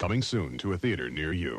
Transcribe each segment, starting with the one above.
Coming soon to a theater near you.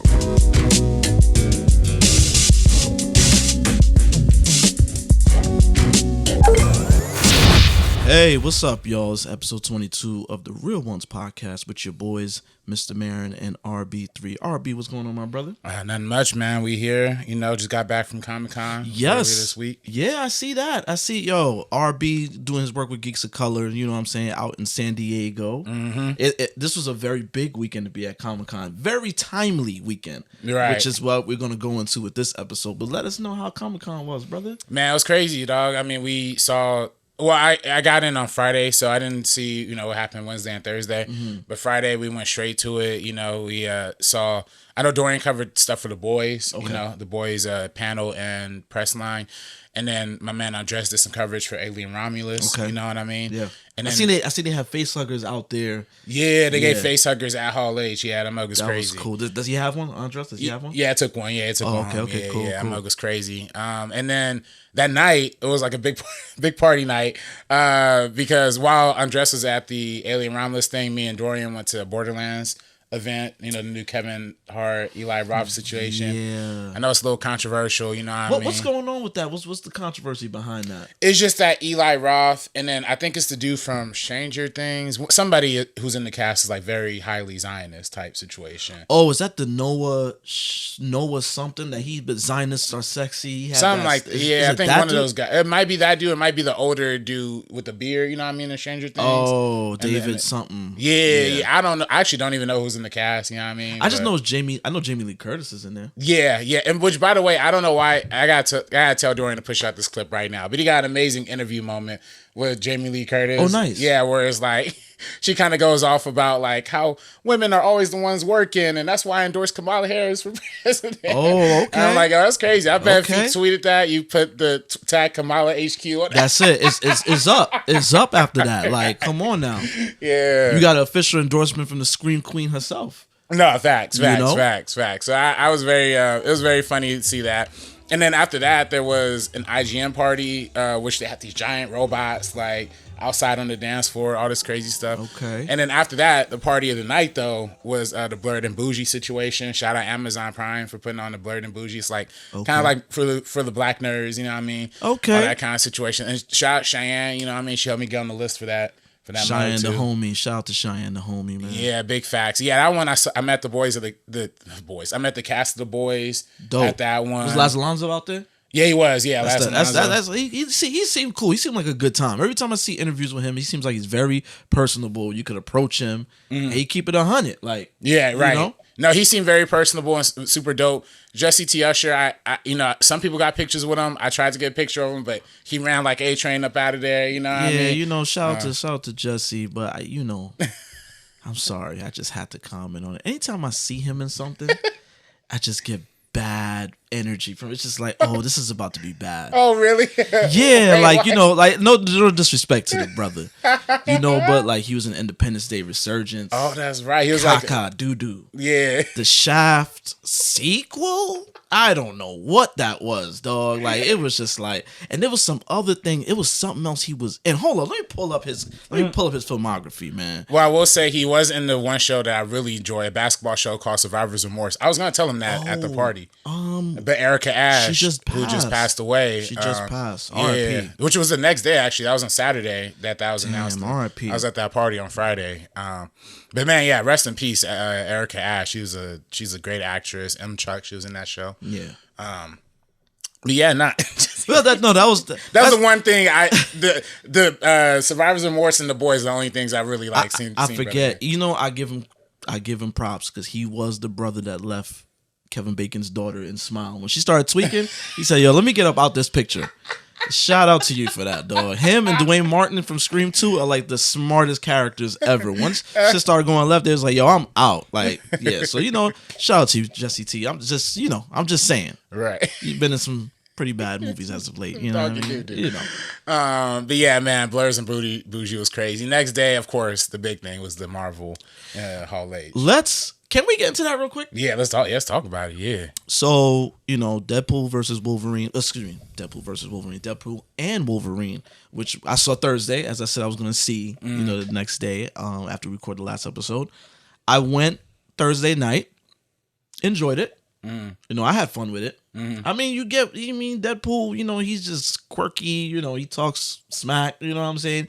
Hey, what's up, y'all? It's episode 22 of the Real Ones podcast with your boys, Mr. Marin and RB3. RB, what's going on, my brother? Nothing much, man. We here, just got back from Comic-Con Yes. this week. Yeah, I see that. RB doing his work with Geeks of Color, you know what I'm saying, out in San Diego. Mm-hmm. This was a very big weekend to be at Comic-Con. Very timely weekend, Right. which is what we're going to go into with this episode. But let us know how Comic-Con was, brother. Man, it was crazy, dog. I mean, we saw... Well, I got in on Friday, so I didn't see, what happened Wednesday and Thursday. Mm-hmm. But Friday, we went straight to it. We saw... I know Dorian covered stuff for The Boys, okay. The Boys panel and press line. And then my man Andres did some coverage for Alien Romulus. Okay. You know what I mean? Yeah. And then, I see they have face huggers out there. Yeah, they gave face huggers at Hall H. Yeah, that mug was crazy. That was cool. Does he have one, Andres? Does he have one? Yeah, I took one. Yeah, it took one. Okay, cool. That mug was crazy. And then that night, it was like a big party night because while Andres was at the Alien Romulus thing, me and Dorian went to Borderlands event, the new Kevin Hart, Eli Roth situation. Yeah. I know it's a little controversial, what I mean? What's going on with that? What's the controversy behind that? It's just that Eli Roth, and then I think it's the dude from Stranger Things. Somebody who's in the cast is like very highly Zionist type situation. Oh, is that the Noah something that Zionists are sexy? Something like that. Yeah, I think one of those guys. It might be that dude. It might be the older dude with the beard, you know what I mean, in Stranger Things. Oh, David something. Yeah. I don't know. I actually don't even know who's in the cast, you know what I mean? I just know it's Jamie. I know Jamie Lee Curtis is in there. Yeah. And which, by the way, I don't know why. I gotta tell Dorian to push out this clip right now. But he got an amazing interview moment with Jamie Lee Curtis. Oh, nice. Yeah, where it's like she kind of goes off about like how women are always the ones working, and that's why I endorsed Kamala Harris for president. Oh, okay. And I'm like, oh, that's crazy. I bet if you tweeted that, you put the tag Kamala HQ on that. That's it. It's up. It's up after that. Like, come on now. Yeah. You got an official endorsement from the Scream Queen herself. No, facts. So I was very, it was very funny to see that. And then after that, there was an IGN party, which they had these giant robots like outside on the dance floor, all this crazy stuff. Okay. And then after that, the party of the night though was the Blurred and Bougie situation. Shout out Amazon Prime for putting on the Blurred and Bougie. It's like kind of like for the black nerds, you know what I mean? Okay. All that kind of situation. And shout out Cheyenne, you know what I mean? She helped me get on the list for that. Cheyenne the homie. Shout out to Cheyenne the homie, man. Yeah, big facts. Yeah, that one I met the boys of the boys. I met the cast of the boys. Dope. At that one. Was Laz Alonso out there? Yeah, he was. Yeah, he seemed cool. He seemed like a good time. Every time I see interviews with him, he seems like he's very personable. You could approach him and he keep it 100. Like, yeah, right. You know? No, he seemed very personable and super dope. Jesse T. Usher, I some people got pictures with him. I tried to get a picture of him, but he ran like A-Train up out of there. You know what I mean? Shout out to Jesse, but I'm sorry. I just had to comment on it. Anytime I see him in something, I just get bad energy from it. It's just like, oh, this is about to be bad. Oh, really? Yeah, like, no disrespect to the brother, but like he was in Independence Day Resurgence. Oh, that's right. He was like doo-doo. Yeah. The Shaft sequel? I don't know what that was, dog. Like, it was just like, and there was some other thing. It was something else he was in. Hold on, let me pull up his filmography, man. Well, I will say he was in the one show that I really enjoy, a basketball show called Survivor's Remorse. I was gonna tell him that at the party. But Erica Ash, who just passed away. She just passed. Yeah, R.I.P. Which was the next day, actually. That was on Saturday that was announced. R.I.P. I was at that party on Friday. But man, yeah, rest in peace, Erica Ash. She's a great actress. M. Chuck, she was in that show. Yeah. But yeah, well, that was the one thing the Survivor's Remorse and The Boys are the only things I really like. I forget. I give him props because he was the brother that left Kevin Bacon's daughter in Smile. When she started tweaking, he said, yo, let me get up out this picture. Shout out to you for that, dog. Him and Dwayne Martin from Scream 2 are like the smartest characters ever. Once shit started going left, it was like, yo, I'm out. Like, yeah. So, shout out to you, Jesse T. I'm just saying. Right. You've been in some pretty bad movies as of late. You know what I mean? But yeah, man, Blurs and Bougie was crazy. Next day, of course, the big thing was the Marvel Hall H. Can we get into that real quick? Yeah, let's talk about it. Yeah. So, Deadpool versus Wolverine. Deadpool and Wolverine, which I saw Thursday, as I said I was going to see, the next day after we recorded the last episode. I went Thursday night. Enjoyed it. You know, I had fun with it. I mean, you mean Deadpool, you know, he's just quirky, you know, he talks smack, you know what I'm saying?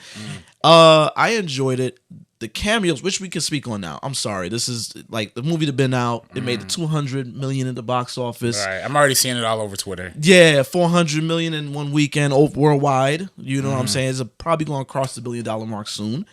I enjoyed it. The cameos, which we can speak on now. I'm sorry. This is like the movie that been out. It made the 200 million in the box office. Right. I'm already seeing it all over Twitter. Yeah, 400 million in one weekend worldwide. You know what I'm saying? It's probably going to cross the $1 billion mark soon.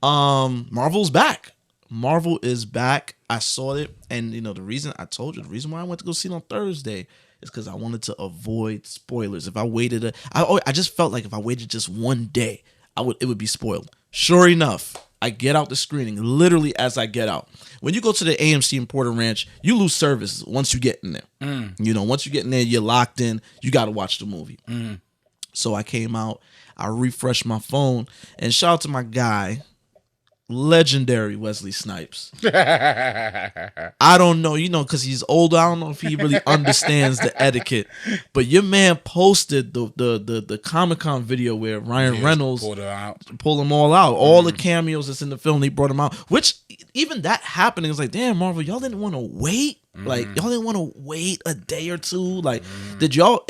Marvel's back. Marvel is back. I saw it, and you know the reason why I went to go see it on Thursday is because I wanted to avoid spoilers. If I waited, I just felt like if I waited just one day, it would be spoiled. Sure enough, I get out the screening literally as I get out. When you go to the AMC in Porter Ranch, you lose service once you get in there. You know, once you get in there, you're locked in. You got to watch the movie. So I came out, I refreshed my phone, and shout out to my guy, legendary Wesley Snipes. I don't know, you know, because he's older. I don't know if he really understands the etiquette. But your man posted the Comic-Con video where Ryan Reynolds pulled them all out. All the cameos that's in the film, he brought them out. Which even that happening is like, damn, Marvel, y'all didn't want to wait. Like y'all didn't want to wait a day or two. Like, did y'all?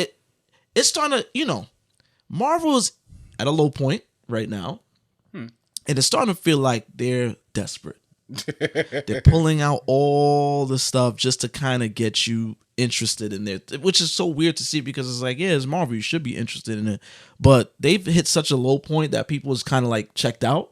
It's starting to, you know, Marvel is at a low point right now. And it's starting to feel like they're desperate. They're pulling out all the stuff just to kind of get you interested in it, which is so weird to see because it's like, yeah, it's Marvel. You should be interested in it. But they've hit such a low point that people is kind of like checked out.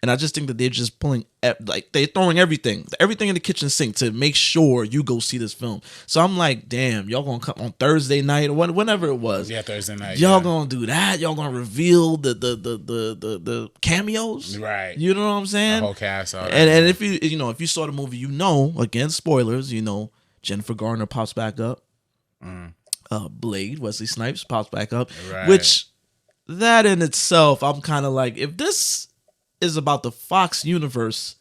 And I just think that they're just pulling, like they're throwing everything in the kitchen sink to make sure you go see this film. So I'm like, damn, y'all gonna come on Thursday night or whenever it was. Yeah, Thursday night. Y'all gonna do that? Y'all gonna reveal the cameos? Right. You know what I'm saying? The whole cast. All that. And if if you saw the movie, you know, again, spoilers, you know, Jennifer Garner pops back up. Blade, Wesley Snipes pops back up. Right. Which that in itself, I'm kind of like, if this is about the Fox universe,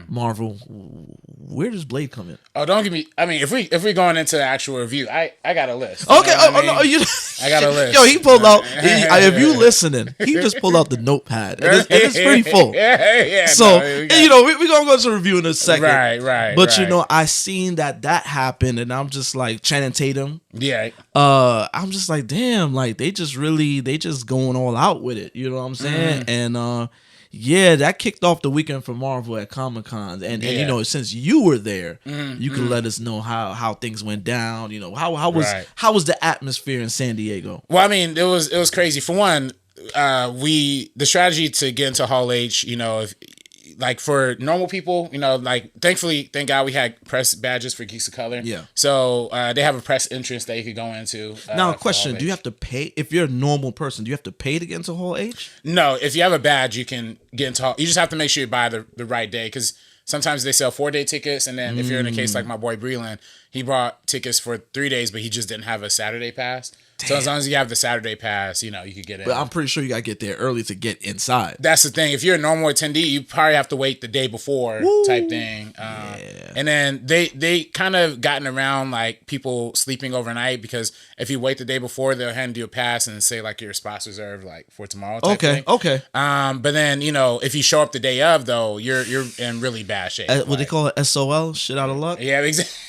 Marvel, where does Blade come in? Oh, don't give me. I mean, if we going into the actual review, I got a list. Okay. I got a list. Yo, he pulled out. If you listening, he just pulled out the notepad, and it's pretty full. Yeah. So you know, we're gonna go to review in a second. Right. But you know, I seen that happened, and I'm just like Channing Tatum. Yeah. I'm just like, damn, like they just going all out with it. You know what I'm saying? And yeah, that kicked off the weekend for Marvel at Comic-Con. And you know, since you were there, you can let us know how things went down. You know, how was the atmosphere in San Diego? Well, I mean, it was crazy. For one, the strategy to get into Hall H, you know, like for normal people, you know, like thank God we had press badges for Geeks of Color. Yeah. So they have a press entrance that you could go into. Now, question: do you have to pay if you're a normal person? Do you have to pay to get into Hall H? No, if you have a badge, you can get into Hall. You just have to make sure you buy the right day because sometimes they sell 4-day tickets, and then if you're in a case like my boy Breland, he bought tickets for 3 days, but he just didn't have a Saturday pass. Damn. So as long as you have the Saturday pass, you know, you could get in. But I'm pretty sure you got to get there early to get inside. That's the thing. If you're a normal attendee, you probably have to wait the day before type thing. And then they kind of gotten around like people sleeping overnight because if you wait the day before, they'll hand you a pass and say like your spot's reserved like for tomorrow type thing. Okay. But then, you know, if you show up the day of though, you're in really bad shape. What they call it, SOL, shit out of luck? Yeah,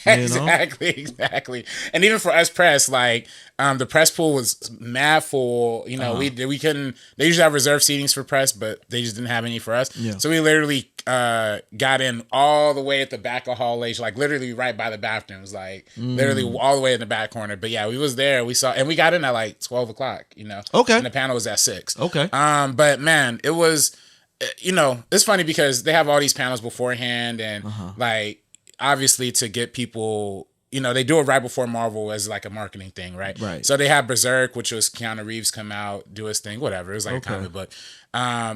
exactly. And even for us press, like the press pool was mad full. You know, we couldn't. They usually have reserved seatings for press, but they just didn't have any for us. Yeah. So we literally got in all the way at the back of Hall H, like literally right by the bathrooms, like literally all the way in the back corner. But yeah, we was there. We saw, and we got in at like 12 o'clock. You know, okay. And the panel was at 6. Okay. But man, it was. You know, it's funny because they have all these panels beforehand, and like obviously to get people. You know, they do it right before Marvel as like a marketing thing, right? Right. So they had Berserk, which was Keanu Reeves come out, do his thing, whatever. It was like a comic book.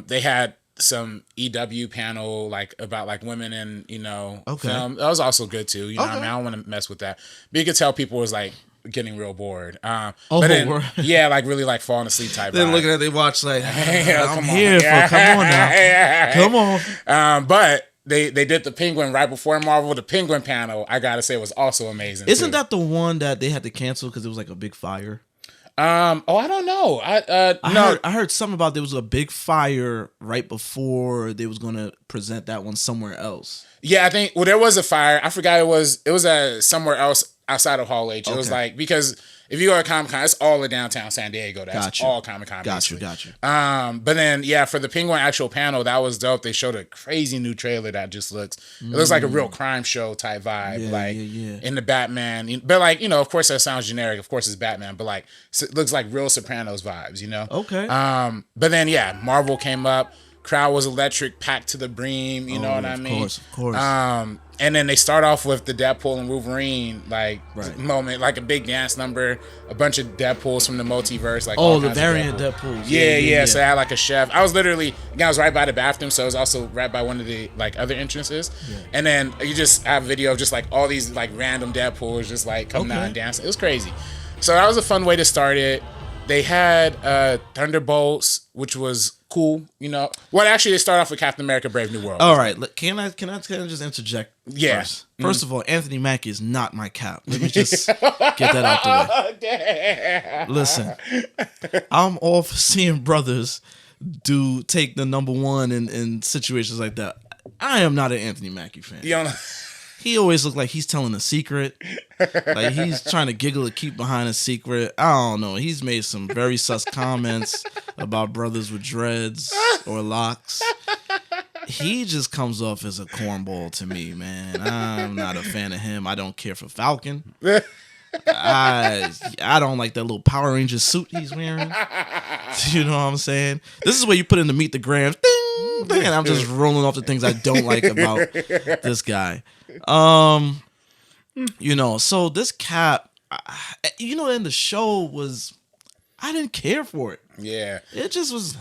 They had some EW panel like about like women in, you know, film. That was also good too. You know what I mean? I don't want to mess with that. But you could tell people was like getting real bored. But then, yeah, like really like falling asleep type. They're looking at they watch like, I'm here for come on now. Come on. But They did the Penguin right before Marvel. The Penguin panel, I gotta say, was also amazing. Isn't that the one that they had to cancel because it was like a big fire? I don't know. I heard something about there was a big fire right before they was gonna present that one somewhere else. Yeah, I think there was a fire. I forgot it was somewhere else outside of Hall H. It was like, because if you go to Comic-Con, it's all in downtown San Diego. That's all Comic-Con. Got you. But then, yeah, for the Penguin actual panel, that was dope. They showed a crazy new trailer that just looks like a real crime show type vibe, in the Batman. But like, of course that sounds generic. Of course it's Batman, but like it looks like real Sopranos vibes, Okay. But then, yeah, Marvel came up. Crowd was electric, packed to the brim. You know what I mean? Of course. And then they start off with the Deadpool and Wolverine moment, like a big dance number, a bunch of Deadpools from the multiverse, like the variant Deadpools. Yeah. So I had like a chef. I was right by the bathroom, so I was also right by one of the like other entrances. Yeah. And then you just have a video of just like all these like random Deadpools just like coming out and dancing. It was crazy. So that was a fun way to start it. They had Thunderbolts, which was cool, Well, actually, they start off with Captain America: Brave New World. All right, can I just interject? Yes. First of all, Anthony Mackie is not my cap. Let me just get that out the way. Listen, I'm all for seeing brothers take the number one in situations like that. I am not an Anthony Mackie fan. He always looks like he's telling a secret. Like he's trying to giggle or keep behind a secret. I don't know. He's made some very sus comments about brothers with dreads or locks. He just comes off as a cornball to me, man. I'm not a fan of him. I don't care for Falcon. I don't like that little Power Ranger suit he's wearing. You know what I'm saying? This is where you put in the Meet the Grams. Ding, ding, and I'm just rolling off the things I don't like about this guy. So this Cap, in the show was, I didn't care for it. Yeah, it just was.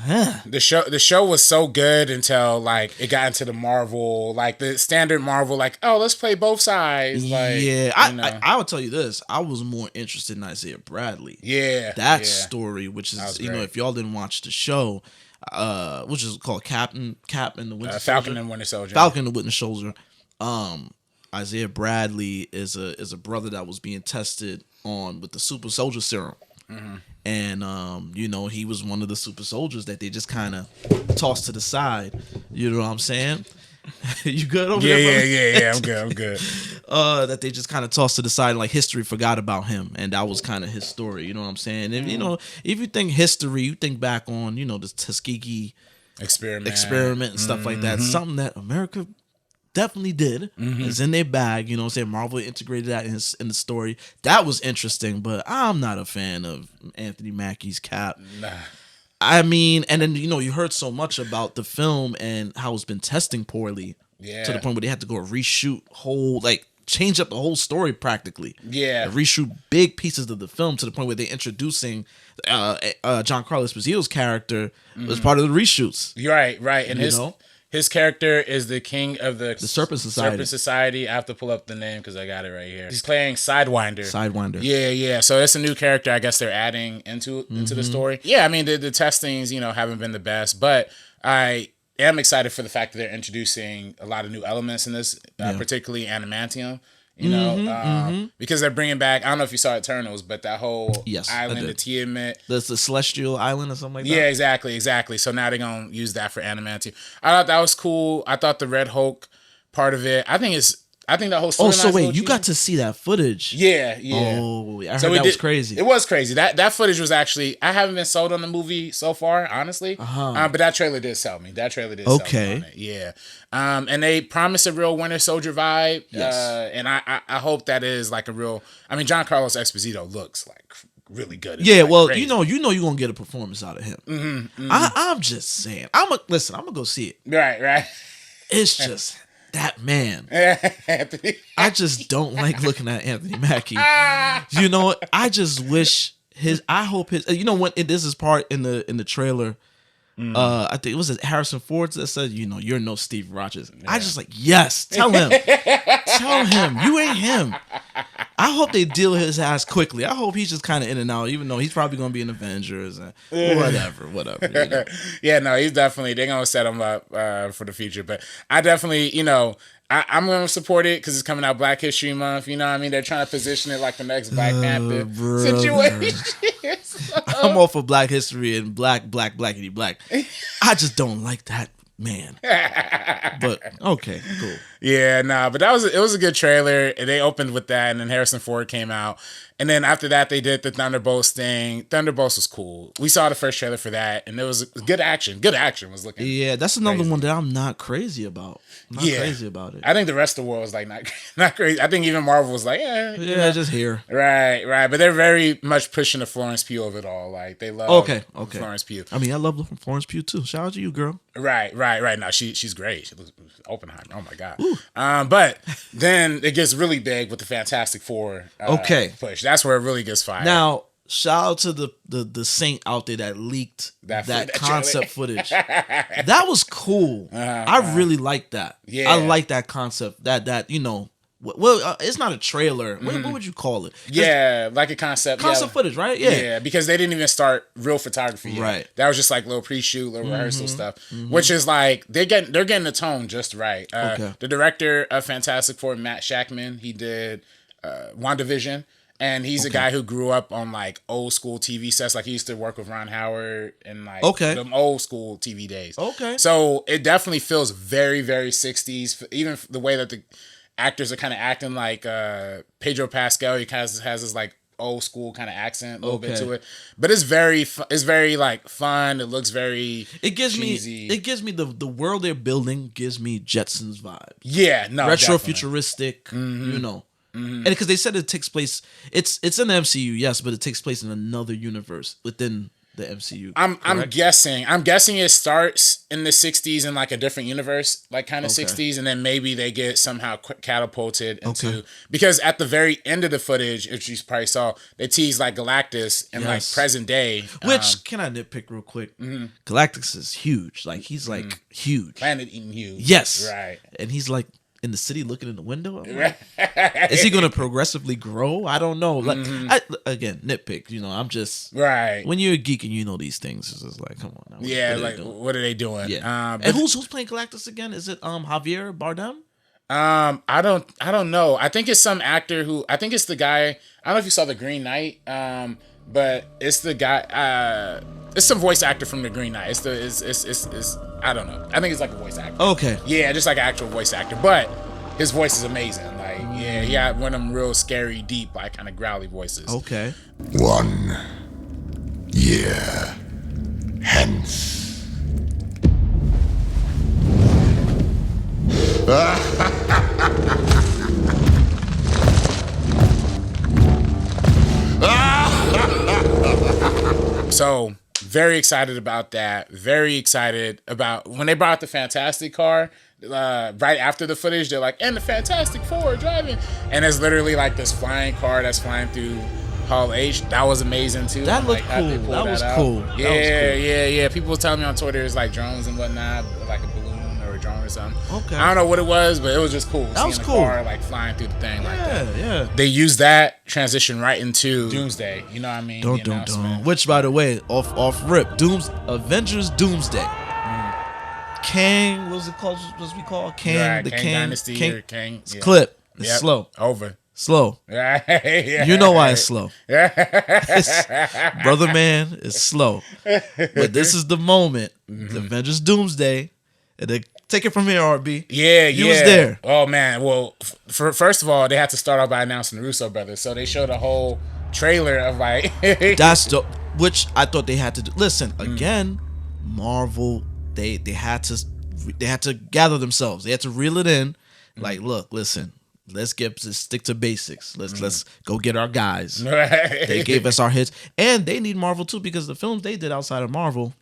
The show was so good until like it got into the Marvel, like the standard Marvel, like, oh, let's play both sides. Like, yeah, I would tell you this. I was more interested in Isaiah Bradley. Yeah, that story, which is if y'all didn't watch the show, which is called Cap and the Winter Falcon and Winter Soldier. Falcon and the Winter Soldier. Isaiah Bradley is a brother that was being tested on with the super soldier serum. Mm-hmm. And he was one of the super soldiers that they just kind of tossed to the side. You know what I'm saying? You good over there? Yeah. I'm good. That they just kind of tossed to the side, like history forgot about him, and that was kind of his story. You know what I'm saying? And if you think history, you think back on the Tuskegee experiment and stuff like that. Something that America definitely did. It's in their bag. You know what I'm saying? Marvel integrated that in the story. That was interesting, but I'm not a fan of Anthony Mackie's Cap. Nah. I mean, and then you heard so much about the film and how it's been testing poorly. Yeah. To the point where they had to go reshoot change up the whole story practically. Yeah. Reshoot big pieces of the film to the point where they're introducing Giancarlo Esposito's character as part of the reshoots. Right. And his character is the king of the Serpent Society. I have to pull up the name because I got it right here. He's playing Sidewinder. Yeah. So it's a new character I guess they're adding into the story. Yeah, I mean, the testings, haven't been the best, but I am excited for the fact that they're introducing a lot of new elements in this, particularly adamantium. Because they're bringing back, I don't know if you saw Eternals, but that whole island, the Tiamat. That's the Celestial Island or something like that? Yeah, exactly. So now they're going to use that for adamantium. I thought that was cool. I thought the Red Hulk part of it, I think that whole story. Oh, so wait, you got to see that footage? Yeah. Oh, I heard that was crazy. It was crazy. That footage was actually, I haven't been sold on the movie so far, honestly. But that trailer did sell me. Sell me on it. Yeah. And they promised a real Winter Soldier vibe. Yes. And I hope that is like a real, I mean, Giancarlo Esposito looks like really good. Yeah, well, crazy. you're gonna get a performance out of him. I'm just saying. I'm gonna go see it. Right. It's just that man. I just don't like looking at Anthony Mackie. I just wish I hope his. When this is part in the trailer. I think it was Harrison Ford that said, you're no Steve Rogers. Yeah. I just yes, tell him you ain't him. I hope they deal his ass quickly. I hope he's just kind of in and out, even though he's probably going to be in Avengers and whatever. Yeah, no, he's definitely, they're going to set him up for the future. But I definitely, I'm going to support it because it's coming out Black History Month. You know what I mean? They're trying to position it like the next Black Panther situation. I'm all for Black history and blackity black. I just don't like that man. But okay, cool. Yeah, nah, but it was a good trailer. They opened with that, and then Harrison Ford came out. And then after that, they did the Thunderbolts thing. Thunderbolts was cool. We saw the first trailer for that, and it was good action. Good action was looking. Yeah, that's another one that I'm not crazy about. Crazy about it. I think the rest of the world was like not crazy. I think even Marvel was like, just here. Right. But they're very much pushing the Florence Pugh of it all. Like they love Florence Pugh. I mean, I love Florence Pugh too. Shout out to you, girl. Right. No, she's great. She looks Oppenheimer. Oh my god. But then it gets really big with the Fantastic Four. Push. That's where it really gets fired. Now, shout out to the Saint out there that leaked that concept footage. That was cool. I really like that. Yeah, I like that concept. That well, it's not a trailer. What would you call it? Yeah, like a concept footage, right? Yeah, because they didn't even start real photography yet. Right. That was just like little pre-shoot, little rehearsal stuff, which is like they're getting the tone just right. The director of Fantastic Four, Matt Shakman, he did WandaVision. And he's a guy who grew up on like old school TV sets. Like he used to work with Ron Howard and like them old school TV days. Okay. So it definitely feels very, very 60s. Even the way that the actors are kind of acting, like Pedro Pascal, he kind of has this like old school kind of accent a little bit to it. But it's very like fun. It looks very cheesy. It gives me the world they're building gives me Jetsons vibes. Yeah, no, retro futuristic, you know. And because they said it takes place, it's in the MCU, yes, but it takes place in another universe within the MCU. I'm guessing it starts in the 60s in like a different universe, like kind of 60s, and then maybe they get somehow catapulted into because at the very end of the footage, if you probably saw, they tease like Galactus in like present day. Which can I nitpick real quick? Galactus is huge, like he's like huge, planet eating huge. Yes, right, and he's like in the city looking in the window. Like, is he going to progressively grow? I don't know. Like again, nitpick. You know, I'm just when you're a geek and you know these things, it's just like, come on. Now, what are they doing? Yeah. And who's playing Galactus again? Is it Javier Bardem? I don't know. I think it's some actor who I think it's the guy. I don't know if you saw The Green Knight. But it's the guy. It's some voice actor from The Green Knight. It's I don't know. I think it's like a voice actor. Okay. Yeah, just like an actual voice actor. But his voice is amazing. Like, yeah, he had one of them real scary, deep, like kind of growly voices. Okay. 1 year hence. So very excited about that. Very excited about when they brought out the Fantastic car. Right after the footage, they're like, and the Fantastic Four driving, and it's literally like this flying car that's flying through Hall H. That was amazing too. That looked cool. That was cool. Yeah. People were telling me on Twitter it's like drones and whatnot, like a balloon or a drone or something. Okay. I don't know what it was, but it was just cool. That was cool. The car like flying through the thing like that. Yeah. They used that transition right into Doomsday. You know what I mean? Don't. Which, by the way, off rip, Avengers Doomsday. Kang, what was it called? What's we call Kang? The Kang Dynasty. Kang. Yeah. Clip. It's slow. Over. Slow. Yeah. You know why it's slow. Brother man, it's slow. But this is the moment. The Avengers Doomsday. And they take it from here, RB. Yeah. You was there. Oh man. Well, first of all, they had to start off by announcing the Russo brothers. So they showed a whole trailer of like that's dope. Which I thought they had to do. Listen, again, Marvel. They had to gather themselves. They had to reel it in. Like, look, listen, let's stick to basics. Let's go get our guys. They gave us our hits, and they need Marvel too because the films they did outside of Marvel.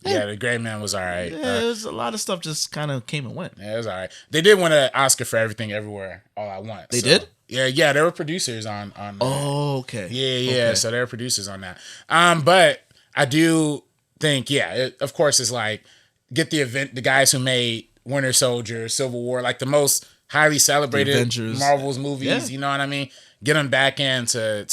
Yeah, The Gray Man was all right. Yeah, there's a lot of stuff just kind of came and went. Yeah, it was all right. They did win an Oscar for Everything Everywhere All at Once. They did? Yeah, they were producers on Oh, okay. Yeah. Okay. So they were producers on that. But I do think, of course, it's like get the guys who made Winter Soldier, Civil War, like the most highly celebrated Avengers. Marvel's movies. Yeah. You know what I mean? Get them back in to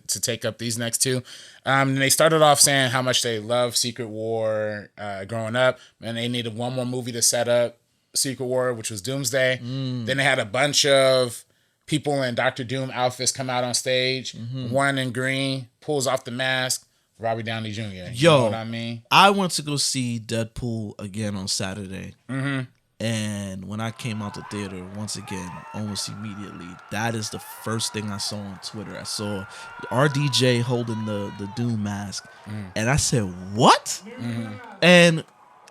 take up these next two. And they started off saying how much they love Secret War growing up, and they needed one more movie to set up Secret War, which was Doomsday. Then they had a bunch of people in Doctor Doom outfits come out on stage. One in green pulls off the mask. Robert Downey Jr. You know what I mean? I went to go see Deadpool again on Saturday. And when I came out the theater, once again, almost immediately, that is the first thing I saw on Twitter. I saw RDJ holding the Doom mask. And I said, what? And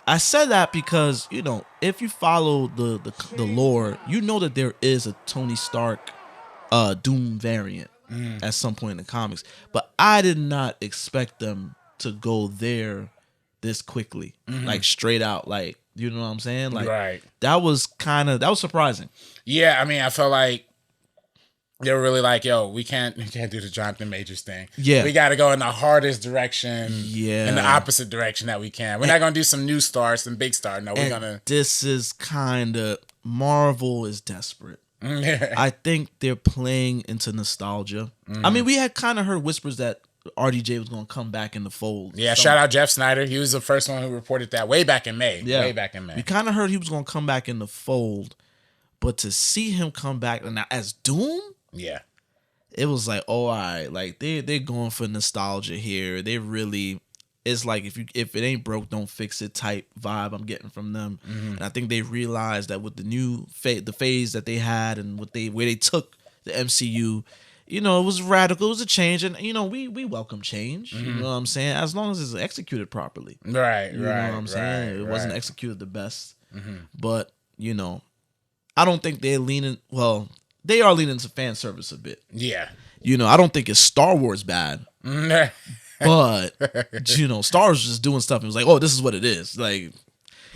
I said that because, you know, if you follow the lore, you know that there is a Tony Stark Doom variant at some point in the comics. But I did not expect them to go there this quickly. Like, straight out. Like, you know what I'm saying? Like, that was surprising. Yeah, I mean, I felt like they were really like, yo, we can't do the Jonathan Majors thing. Yeah. We got to go in the hardest direction. Yeah. In the opposite direction that we can. We're not going to do some new stars, some big stars. No, we're going to. This is kind of, Marvel is desperate. I think they're playing into nostalgia. I mean, we had kind of heard whispers that RDJ was going to come back in the fold. Yeah, shout out Jeff Snyder. He was the first one who reported that way back in May. Yeah. Way back in May. We kind of heard he was going to come back in the fold, but to see him come back now as Doom, it was like, oh, all right, like they're going for nostalgia here. They really, it's like if it ain't broke, don't fix it type vibe I'm getting from them. And I think they realized that with the new the phase that they had and where they took the MCU. You know, it was radical. It was a change, and you know, we welcome change. You know what I'm saying? As long as it's executed properly, you know what I'm saying? It wasn't executed the best, but you know, I don't think they're leaning. Well, they are leaning to fan service a bit. Yeah, you know, I don't think it's Star Wars bad, but you know, Star Wars was just doing stuff. And it was like, oh, this is what it is. Like,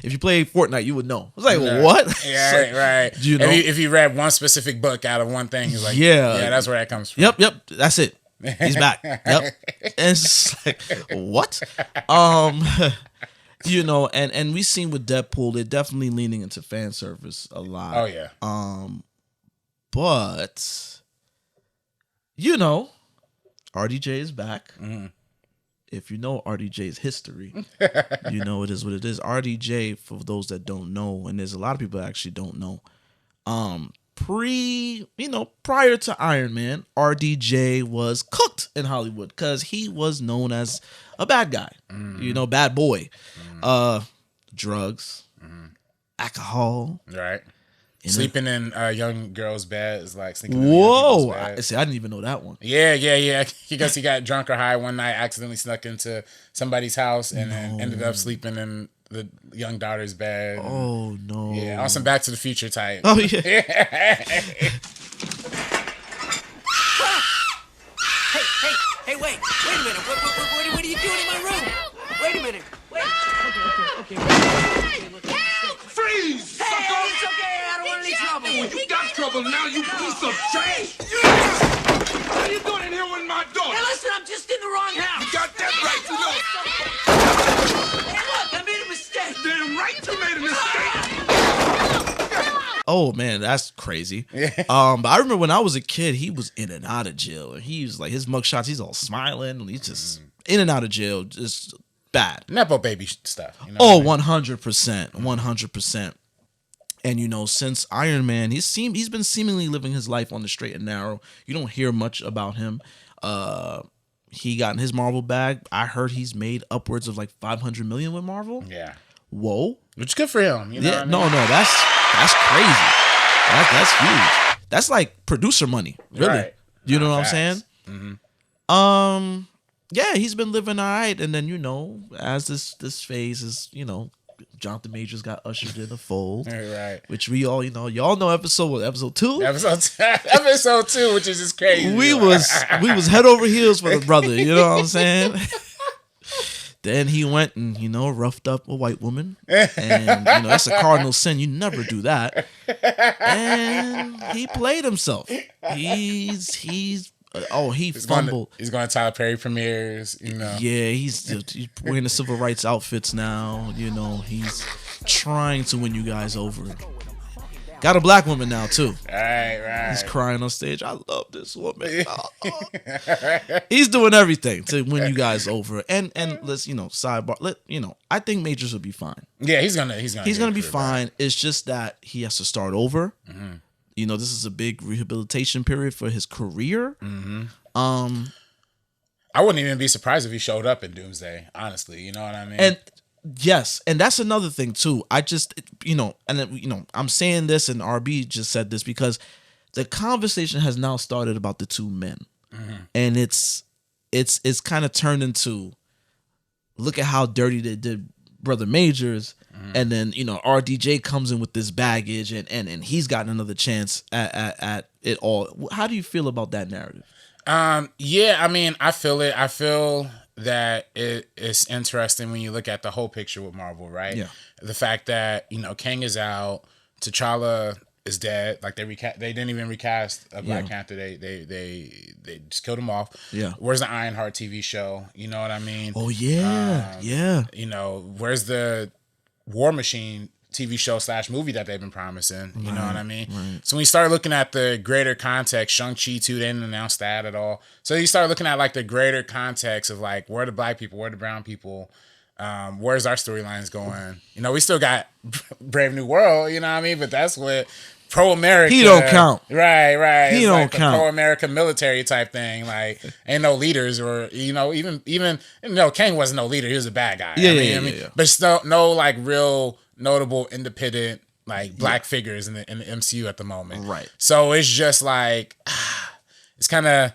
if you play Fortnite, you would know. I was like, what? Yeah, like, right. You know? If you read one specific book out of one thing, it's like, yeah, that's where that comes from. Yep, that's it. He's back. Yep. And it's just like, what? You know, and we seen with Deadpool, they're definitely leaning into fan service a lot. Oh yeah. But you know, RDJ is back. If you know RDJ's history, you know it is what it is. RDJ, for those that don't know, and there's a lot of people that actually don't know, prior to Iron Man, RDJ was cooked in Hollywood because he was known as a bad guy, you know, bad boy, drugs, alcohol, right. Sleeping in a young girl's bed is like sleeping Whoa! I didn't even know that one. Yeah. Because he got drunk or high one night, accidentally snuck into somebody's house, and then ended up sleeping in the young daughter's bed. Oh no! Yeah, on some Back to the Future type. Oh yeah. Hey! Wait a minute! What are you doing in my room? Wait a minute! Wait. Okay. Freeze! Hey, it's okay. I don't want any trouble. Well, you got trouble now, you piece of trash! What are you doing in here with my daughter? Hey, listen, I'm just in the wrong house. You got that right, you know. Hey, look, I made a mistake. Damn right you made a mistake. Oh man, that's crazy. But I remember when I was a kid, he was in and out of jail, and he was like his mugshots. He's all smiling, and he's just in and out of jail, just bad. Nepo baby stuff. You know 100%, 100%. And you know, since Iron Man, he's been seemingly living his life on the straight and narrow. You don't hear much about him. He got in his Marvel bag. I heard he's made upwards of like $500 million with Marvel. Yeah. Whoa. Which is good for him. You know what I mean? No, that's crazy. That's huge. That's like producer money, really. Right. You know what I'm saying? Yeah, he's been living all right, and then you know, as this phase is, you know, Jonathan Majors got ushered in the fold, right? Which we all, you know, y'all know episode 2. Episode 2, which is just crazy. We was head over heels for the brother. You know what I'm saying? Then he went and, you know, roughed up a white woman, and you know that's a cardinal sin. You never do that. And he played himself. He's fumbled. He's going to Tyler Perry premieres, you know. Yeah, he's wearing the civil rights outfits now. You know, he's trying to win you guys over. Got a black woman now too. Right. He's crying on stage. I love this woman. He's doing everything to win you guys over. And let's, you know, sidebar. I think Majors will be fine. Yeah, he's gonna be fine. It's just that he has to start over. You know, this is a big rehabilitation period for his career. I wouldn't even be surprised if he showed up in Doomsday, honestly. You know what I mean? And yes, and that's another thing too. I just, I'm saying this, and RB just said this because the conversation has now started about the two men, and it's kind of turned into, look at how dirty they did Brother Majors, and then RDJ comes in with this baggage, and he's gotten another chance at it all. How do you feel about that narrative? Yeah, I mean, I feel it. I feel that it's interesting when you look at the whole picture with Marvel, right? Yeah. The fact that, Kang is out, T'Challa is dead. Like they didn't even recast a Black Panther. They just killed him off. Yeah. Where's the Ironheart TV show? You know what I mean? Oh yeah, yeah. Where's the War Machine TV show / movie that they've been promising? You know what I mean? Right. So when you start looking at the greater context, Shang-Chi too, they didn't announce that at all. So you start looking at like the greater context of like, where are the Black people, where are the brown people, where's our storylines going? We still got Brave New World, you know what I mean? But that's what pro-America. He don't count. Right. He It's don't like count. Pro-America military type thing. Like, ain't no leaders or, even Kang wasn't no leader. He was a bad guy. Yeah. But still, no like real notable independent like Black figures in the MCU at the moment. Right. So it's just like, it's kind of,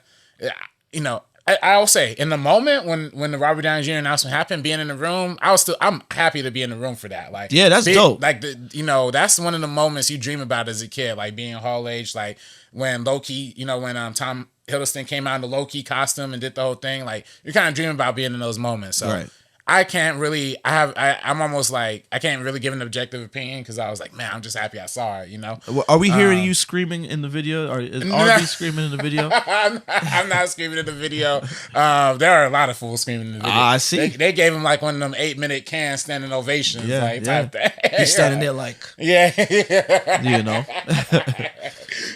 I'll say in the moment when the Robert Downey Jr. announcement happened, being in the room, I'm happy to be in the room for that. Like, yeah, that's dope. Like that's one of the moments you dream about as a kid, like being Hall age, like when Loki, when Tom Hiddleston came out in the Loki costume and did the whole thing, like you're kind of dreaming about being in those moments. So right. I can't really, I'm almost like, I can't really give an objective opinion because I was like, man, I'm just happy I saw it, Well, are we hearing you screaming in the video? Or is RB screaming in the video? I'm not screaming in the video. There are a lot of fools screaming in the video. I see. They gave him like one of them 8-minute can standing ovations. Type thing. He's standing there like, yeah.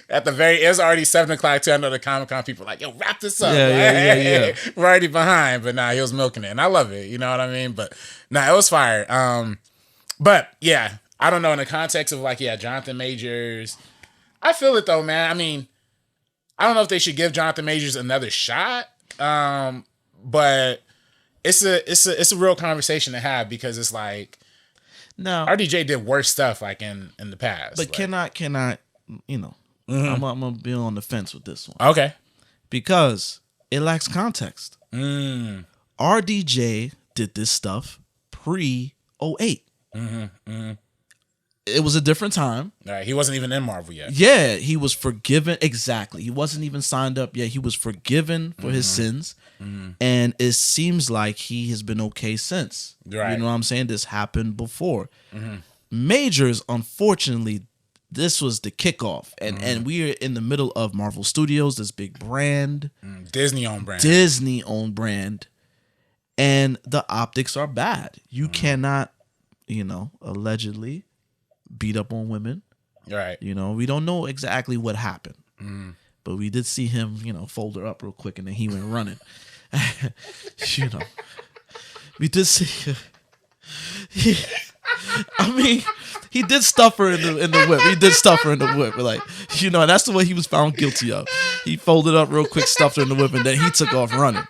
At the it was already 7:00 too. I know the Comic-Con people like, yo, wrap this up. Yeah. We're already behind, but he was milking it. And I love it. You know what I mean? But it was fire. But yeah, I don't know, in the context of like, Jonathan Majors, I feel it though, man. I mean, I don't know if they should give Jonathan Majors another shot. But it's a real conversation to have because it's like, no, RDJ did worse stuff like in the past. But like, can I, I'm gonna be on the fence with this one. Okay. Because it lacks context. RDJ did this stuff pre-08. It was a different time. Right. He wasn't even in Marvel yet. Yeah, he was forgiven. Exactly. He wasn't even signed up yet. He was forgiven for his sins. And it seems like he has been okay since. Right. You know what I'm saying? This happened before. Majors, unfortunately, this was the kickoff. And we are in the middle of Marvel Studios, this big brand. Disney-owned brand. And the optics are bad. You cannot, allegedly beat up on women. Right. We don't know exactly what happened. But we did see him, fold her up real quick and then he went running. We did see he did stuff her in the whip. He did stuff her in the whip. Like, and that's the way he was found guilty of. He folded up real quick, stuffed her in the whip, and then he took off running.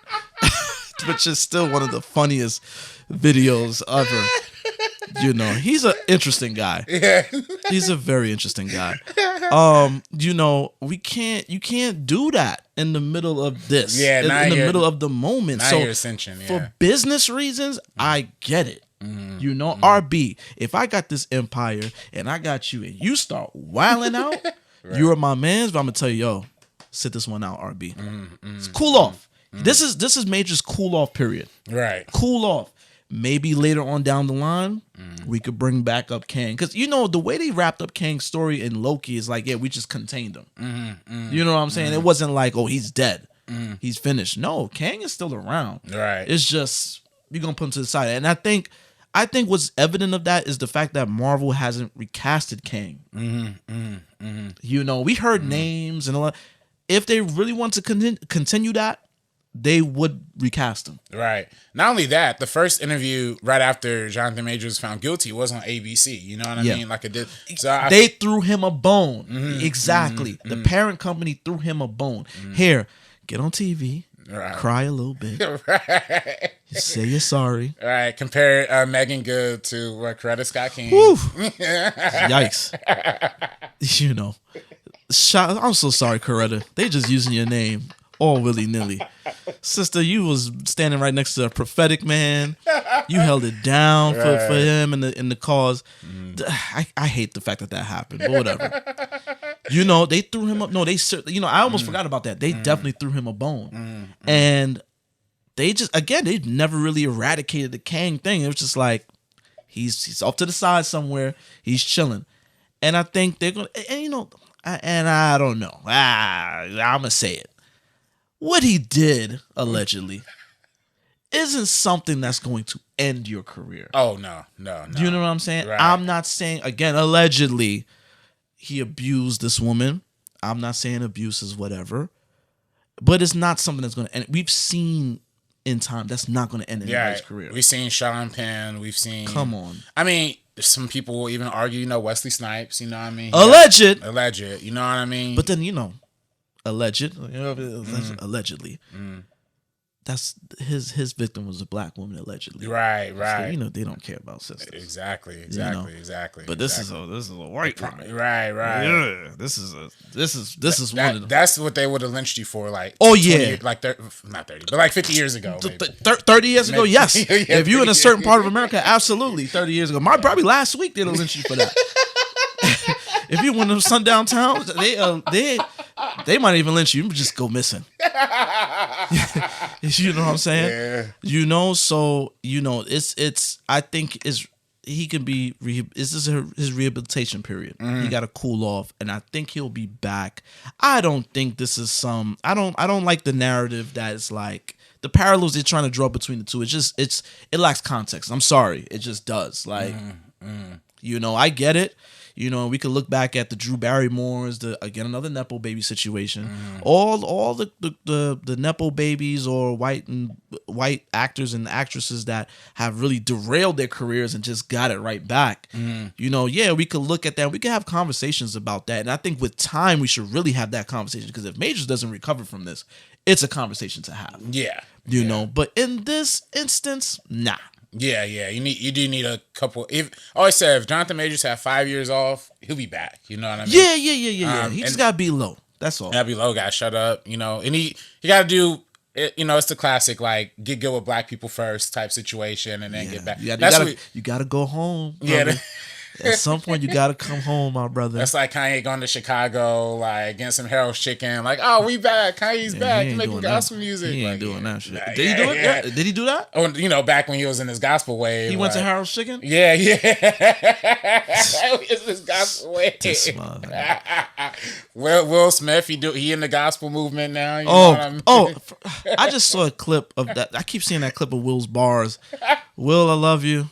Which is still one of the funniest videos ever. He's an interesting guy. Yeah. He's a very interesting guy. You can't do that in the middle of this. Yeah, in the middle of the moment. So you're ascension, for business reasons, I get it. RB, if I got this empire and I got you and you start wilding out, right. You are my mans, but I'm gonna tell you, yo, sit this one out, RB. It's cool off. This is Major's cool off period. Right. Cool off. Maybe later on down the line, we could bring back up Kang. Because, the way they wrapped up Kang's story in Loki is like, we just contained him. You know what I'm saying? It wasn't like, oh, he's dead. He's finished. No, Kang is still around. Right. It's just, you're going to put him to the side. And I think what's evident of that is the fact that Marvel hasn't recasted Kang. We heard names and all that. If they really want to continue that, they would recast him. Right. Not only that, the first interview right after Jonathan Majors was found guilty was on ABC. You know what I mean? Like it did. So they threw him a bone. Exactly. The parent company threw him a bone. Here, get on TV, cry a little bit, say you're sorry. Right. Compare Megan Good to Coretta Scott King. Yikes. You know. I'm so sorry, Coretta. They just using your name all willy-nilly. Sister, you was standing right next to a prophetic man. You held it down for him in the cause. I hate the fact that happened, but whatever. You know, they threw him up. No, they I almost forgot about that. They definitely threw him a bone. And they just, again, they never really eradicated the Kang thing. It was just like, he's off to the side somewhere. He's chilling. And I think they're going to, and you know, and I don't know. I'm going to say it. What he did, allegedly, isn't something that's going to end your career. Oh, no. Do you know what I'm saying? Right. I'm not saying, again, allegedly, he abused this woman. I'm not saying abuse is whatever. But it's not something that's going to end. We've seen in time that's not going to end anybody's career. We've seen Sean Penn. We've seen... Come on. I mean, some people will even argue, you know, Wesley Snipes, you know what I mean? Alleged, you know what I mean? But then, you know, allegedly. That's his victim was a black woman, allegedly. Right. So, you know, they don't care about sisters. Exactly. But this is a white woman. Right. Yeah, this is one of them. That's what they would have lynched you for, like. Oh 20 yeah, years, like not 30, but like 50 years ago. 30 years ago, yes. If you're in a certain part of America, absolutely. 30 years ago, probably last week they'd have lynched you for that. If you're one of them sundown towns, they might even lynch you. You just go missing. You know what I'm saying? Yeah. You know, so you know, it's. I think he can be. This is his rehabilitation period. He got to cool off, and I think he'll be back. I don't think this is some. I don't like the narrative that it's like the parallels they're trying to draw between the two. It lacks context. I'm sorry, it just does. Like, you know, I get it. You know, we could look back at the Drew Barrymores, again another nepo baby situation. All the nepo babies or white actors and actresses that have really derailed their careers and just got it right back. You know, yeah, we could look at that. We could have conversations about that, and I think with time we should really have that conversation because if Majors doesn't recover from this, it's a conversation to have. Yeah, you know. But in this instance, nah. Yeah. You do need a couple. I always say if Jonathan Majors had 5 years off, he'll be back. You know what I mean? Yeah. He just gotta be low. That's all. Gotta be low. Gotta shut up. You know, and he gotta do. You know, it's the classic like get good with black people first type situation, and then get back. You gotta go home. Brother. Yeah. At some point, you gotta come home, my brother. That's like Kanye going to Chicago, like getting some Harold's chicken. Like, oh, we back. Kanye's back. He's making gospel music. He ain't like, doing that shit. Did he do it? Yeah. Did he do that? Oh, you know, back when he was in his gospel wave. He went to Harold's Chicken? Yeah. It's his gospel wave. Will Smith, he in the gospel movement now. You know what I mean? I just saw a clip of that. I keep seeing that clip of Will's bars. Will, I love you.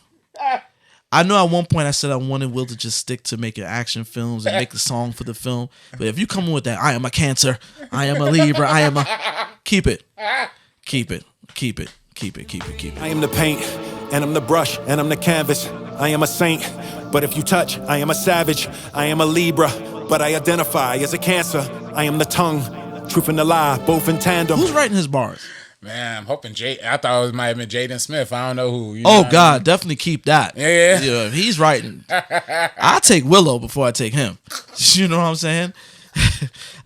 I know at one point I said I wanted Will to just stick to making action films and make the song for the film. But if you come in with that, I am a Cancer, I am a Libra, I am a... Keep it. I am the paint, and I'm the brush, and I'm the canvas. I am a saint, but if you touch, I am a savage. I am a Libra, but I identify as a Cancer. I am the tongue, truth and the lie, both in tandem. Who's writing his bars? Man, I'm hoping I thought it might have been Jaden Smith. I don't know who. Definitely keep that. Yeah. If he's writing, I take Willow before I take him. You know what I'm saying?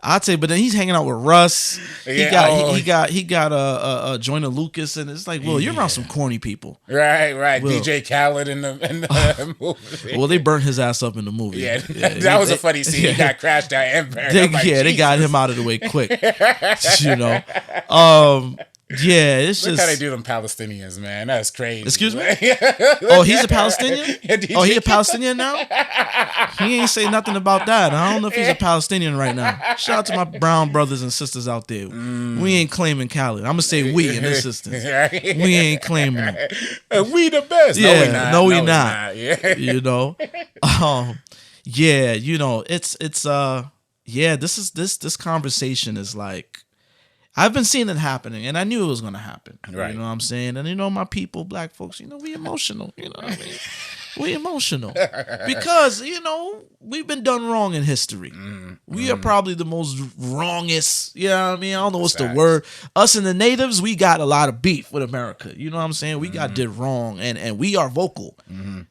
But then he's hanging out with Russ. He got a Joyner Lucas, and it's like, well, you're around some corny people. Right. Will. DJ Khaled in the movie. Well, they burnt his ass up in the movie. Yeah, that was a funny scene. He got crashed out and burned. They got him out of the way quick. You know. Yeah, it's Look just how they do them Palestinians, man. That's crazy. Excuse me? Oh, he's a Palestinian? Oh, he a Palestinian now? He ain't say nothing about that. I don't know if he's a Palestinian right now. Shout out to my brown brothers and sisters out there. We ain't claiming Khaled. I'm gonna say we in this instance. We ain't claiming him. We the best. Yeah, no, we not. Yeah. You know, yeah, you know, it's this conversation is like. I've been seeing it happening, and I knew it was going to happen. Right. You know what I'm saying? And my people, black folks, we emotional. You know what I mean? We emotional because we've been done wrong in history. We are probably the most wrongest. You know what I mean? I don't know what's the word. Us and the natives, we got a lot of beef with America. You know what I'm saying? We got did wrong, and we are vocal.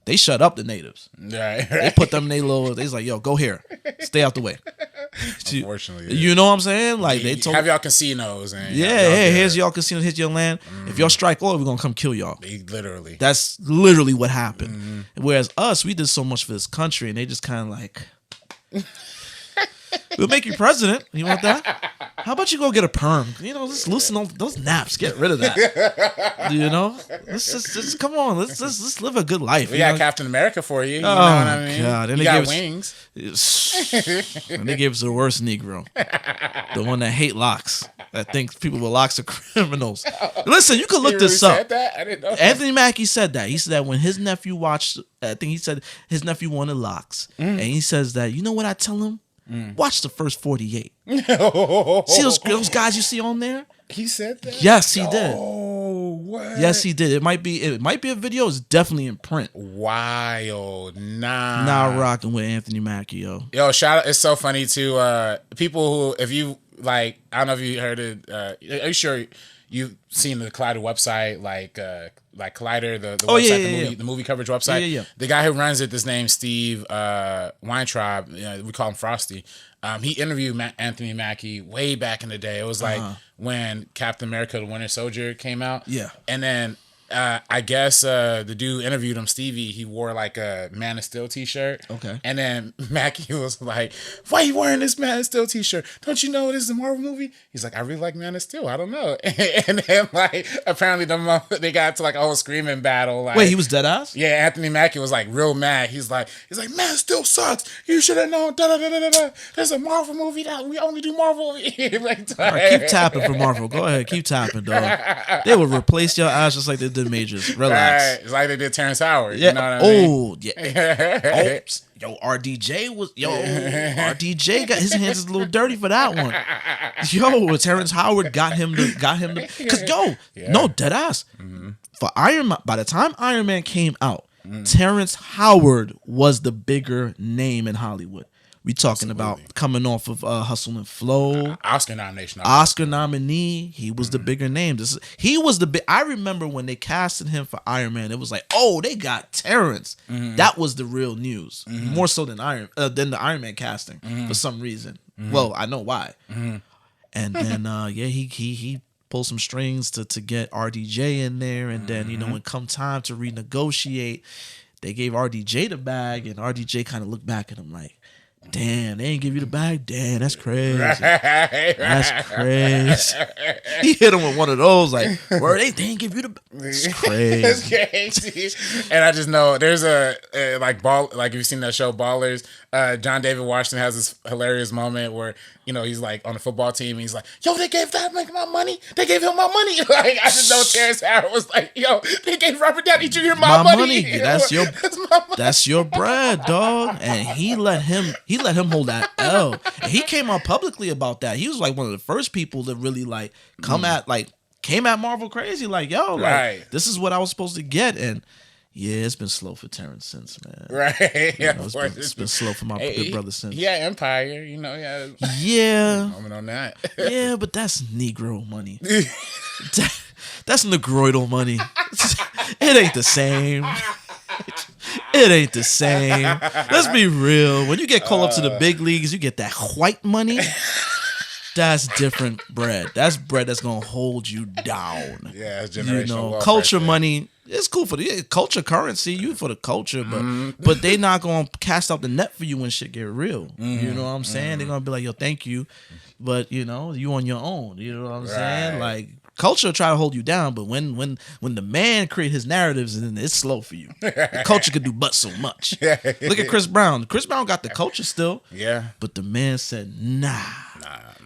They shut up the natives. Right. They put them in their little. They's like, yo, go here, stay out the way. Unfortunately, you know what I'm saying? Like they told have y'all casinos and hey, here's y'all casino, here's your land. If y'all strike oil, we're gonna come kill y'all. Literally. That's literally what happened. Whereas us, we did so much for this country, and they just kind of like, we'll make you president. You want that? How about you go get a perm? Let's loosen those naps. Get rid of that. Let's just come on. Let's live a good life. We got Captain America for you. You know Oh what I mean? God! And he got wings. And they gave us the worst Negro, the one that hate locks, that thinks people with locks are criminals. Listen, you can look this up. Said that? I didn't know. Anthony Mackie said that. He said that when his nephew watched, I think he said his nephew wanted locks, and he says that, you know what I tell him? Watch the first 48. See those guys you see on there? He said that? Yes, he did. Oh, what? Yes, he did. It might be a video. It's definitely in print. Wild. Nah. Now rocking with Anthony Mackie, yo. Yo, shout out. It's so funny too. People who, if you like, I don't know if you heard it. Are you sure you've seen the Collider website, like Collider, the website, the movie coverage website? Yeah. The guy who runs it, this name's Steve Weintraub. We call him Frosty. He interviewed Anthony Mackie way back in the day. It was like when Captain America: The Winter Soldier came out. Yeah. And then I guess the dude interviewed him, Stevie. He wore like a Man of Steel t-shirt. Okay. And then Mackie was like, "Why are you wearing this Man of Steel t-shirt? Don't you know this is a Marvel movie?" He's like, "I really like Man of Steel. I don't know." And then like apparently they got to like a whole screaming battle. Like, Wait, he was dead ass? yeah, Anthony Mackie was like real mad. He's like, Man of Steel sucks. You should have known. Da, da, da, da, da. There's a Marvel movie that we only do Marvel. Like, All right, keep tapping for Marvel. Go ahead, keep tapping, dog. They will replace your ass just like they did Majors. Relax. Right. It's like they did Terrence Howard. Yeah. You know what I mean? Oh, yeah. Yo, RDJ was RDJ got his hands a little dirty for that one. Yo, Terrence Howard got him to because no dead ass. For Iron Man, by the time Iron Man came out, Terrence Howard was the bigger name in Hollywood. We talking about coming off of Hustle and Flow, Oscar nomination, Oscar nominee. He was the bigger name. He was the big. I remember when they casted him for Iron Man. It was like, oh, they got Terrence. That was the real news, more so than the Iron Man casting for some reason. Well, I know why. And then he pulled some strings to get RDJ in there, and then when come time to renegotiate, they gave RDJ the bag, and RDJ kind of looked back at him like, damn, they ain't give you the bag? Damn, that's crazy. That's crazy. He hit him with one of those, like, word, they ain't give you the bag. It's crazy. It's crazy. And I just know there's a if you've seen that show Ballers, John David Washington has this hilarious moment where, he's like on the football team and he's like, yo, they gave that man my money. They gave him my money. Like, I just know Terrence Howard was like, yo, they gave Robert Downey Jr. my money. That's your bread, dog. And he let him hold that L. And he came out publicly about that. He was like one of the first people to really like came at Marvel crazy, like, yo, like, right. This is what I was supposed to get. And yeah, it's been slow for Terrence since, man. Right. It's been slow for my good brother since. Yeah, Empire, Yeah. Moment on that. Yeah, but that's Negro money. That's negroidal money. It ain't the same. It ain't the same. Let's be real. When you get called up to the big leagues, you get that white money. That's different bread. That's bread that's gonna hold you down. Yeah, it's generational wealth culture right there. money. It's cool for the culture currency. You for the culture, but they not gonna cast out the net for you when shit get real. You know what I'm saying? They're gonna be like, yo, thank you, but you on your own. You know what I'm saying? Like, culture try to hold you down, but when the man create his narratives, then it's slow for you. The culture could do but so much. Look at Chris Brown. Chris Brown got the culture still. Yeah. But the man said, nah.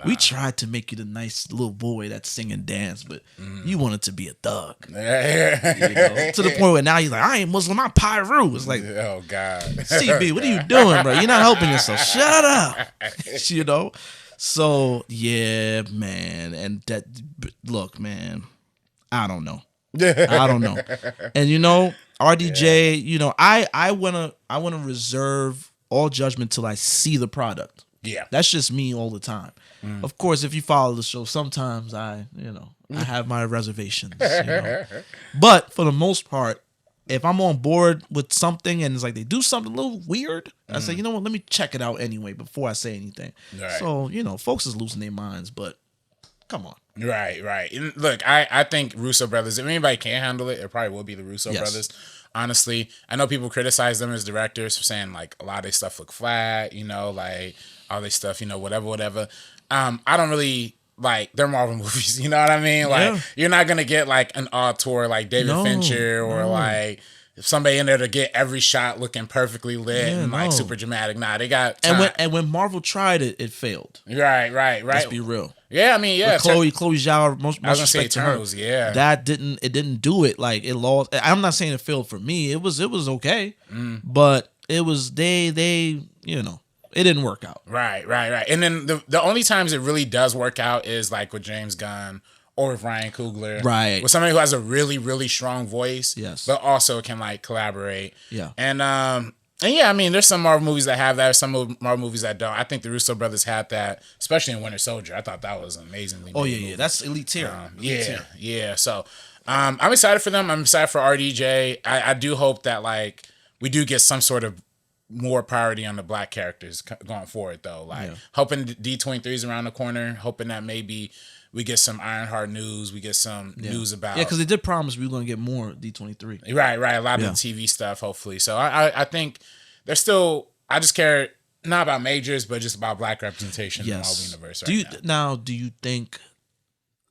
We tried to make you the nice little boy that sing and dance, but you wanted to be a thug. To the point where now he's like, I ain't Muslim, I'm Pyru. It's like, oh God. CB, what are you doing, bro? You're not helping yourself. Shut up. So yeah, man, and that look, man, I don't know. And RDJ, I wanna reserve all judgment till I see the product. Yeah. That's just me all the time. Of course, if you follow the show, sometimes I have my reservations. But for the most part, if I'm on board with something and it's like they do something a little weird, I say, you know what, let me check it out anyway before I say anything. Right. So, folks is losing their minds, but come on. Right. And look, I think Russo brothers, if anybody can handle it, it probably will be the Russo brothers. Honestly, I know people criticize them as directors for saying like a lot of their stuff look flat, like all their stuff, whatever. I don't really like their Marvel movies, you know what I mean? Like you're not gonna get like an auteur like David Fincher or like somebody in there to get every shot looking perfectly lit and like super dramatic. Nah, they got time. And when Marvel tried it, it failed. Right. Let's be real. Yeah, I mean, yeah. Chloe Zhao, most I was gonna say respect to her. Eternals, yeah. That didn't do it. Like it lost. I'm not saying it failed for me. It was okay, but it was they it didn't work out. Right. And then the only times it really does work out is like with James Gunn or with Ryan Coogler. Right. With somebody who has a really, really strong voice. Yes. But also can like collaborate. Yeah. And yeah, I mean, there's some Marvel movies that have that, some Marvel movies that don't. I think the Russo brothers had that, especially in Winter Soldier. I thought that was amazingly. Oh yeah. That's elite tier. Yeah. So I'm excited for them. I'm excited for RDJ. I do hope that like we do get some sort of more priority on the black characters going forward, though. Like hoping D23 is around the corner, hoping that maybe we get some Ironheart news, we get some news about because they did promise we were going to get more D23. Right, a lot of the TV stuff, hopefully. So I think they're still. I just care not about majors, but just about black representation in the Marvel universe. Do you think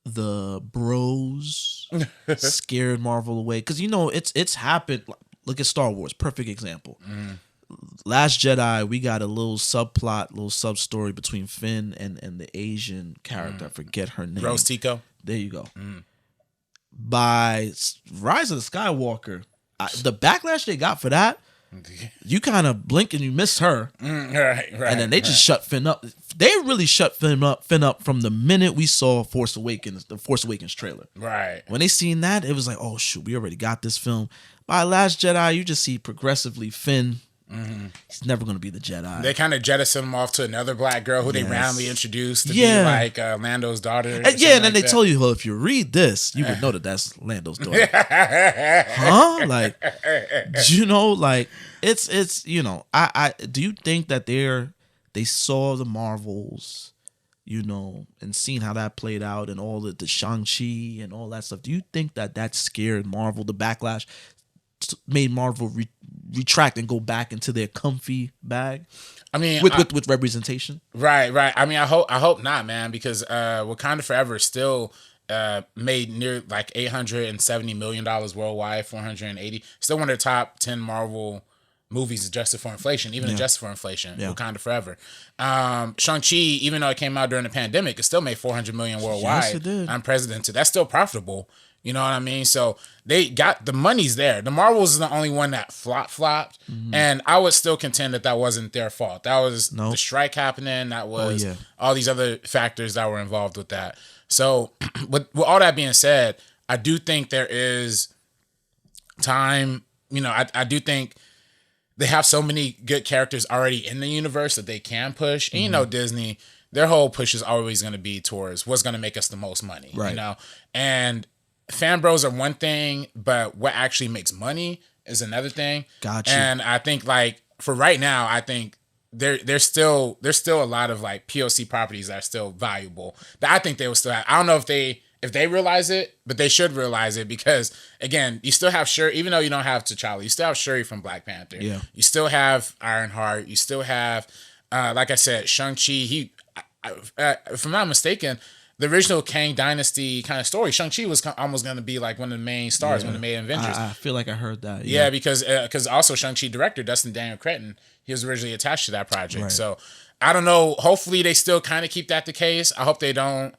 the bros scared Marvel away? Because it's happened. Look at Star Wars, perfect example. Last Jedi, we got a little subplot, little sub story between Finn and the Asian character. I forget her name. Rose Tico. There you go. By Rise of the Skywalker, the backlash they got for that, you kind of blink and you miss her. Right. And then they just shut Finn up. They really shut Finn up from the minute we saw the Force Awakens trailer. Right. When they seen that, it was like, oh shoot, we already got this film. By Last Jedi, you just see progressively Finn. He's never going to be the Jedi. They kind of jettison him off to another black girl who they randomly introduced to be like Lando's daughter. And then they told you, well, if you read this, you would know that that's Lando's daughter. Huh? Like, like it's I do you think that they saw the Marvels, and seen how that played out and all the Shang-Chi and all that stuff? Do you think that scared Marvel, the backlash made Marvel retract and go back into their comfy bag? I mean, with representation. Right. I mean, I hope not, man, because Wakanda Forever still made near like $870 million worldwide, 480. Still one of the top 10 Marvel movies adjusted for inflation, even adjusted for inflation. Wakanda Forever. Shang-Chi, even though it came out during the pandemic, it still made $400 million worldwide. Yes, it did. Unprecedented. That's still profitable. You know what I mean? So they got the money's there. The Marvels is the only one that flopped. And I would still contend that wasn't their fault. That was the strike happening. That was all these other factors that were involved with that. So with all that being said, I do think there is time. I do think they have so many good characters already in the universe that they can push. And Disney, their whole push is always going to be towards what's going to make us the most money. Right. And fan bros are one thing, but what actually makes money is another thing. Gotcha. And I think like for right now, I think there's still a lot of like POC properties that are still valuable that I think they will still have. I don't know if they realize it, but they should realize it because again, you still have Shuri, even though you don't have T'Challa, you still have Shuri from Black Panther. Yeah. You still have Ironheart. You still have, like I said, Shang-Chi. If I'm not mistaken, the original Kang Dynasty kind of story, Shang-Chi was almost going to be like one of the main stars, one of the main Avengers. I feel like I heard that. Yeah, because also Shang-Chi director, Dustin Daniel Cretton, he was originally attached to that project. Right. So I don't know. Hopefully they still kind of keep that the case. I hope they don't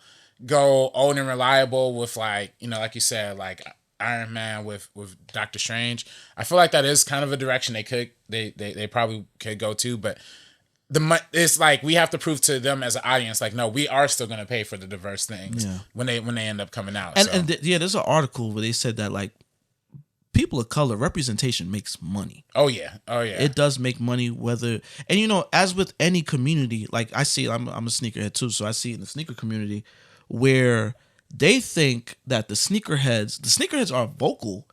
go old and reliable with like you said, like Iron Man with Doctor Strange. I feel like that is kind of a direction they probably could go to, but it's like we have to prove to them as an audience, like, no, we are still going to pay for the diverse things when they end up coming out. There's an article where they said that like people of color representation makes money. Oh yeah. It does make money, and as with any community, like I see, I'm a sneakerhead too, so I see it in the sneaker community where they think that the sneakerheads are vocal.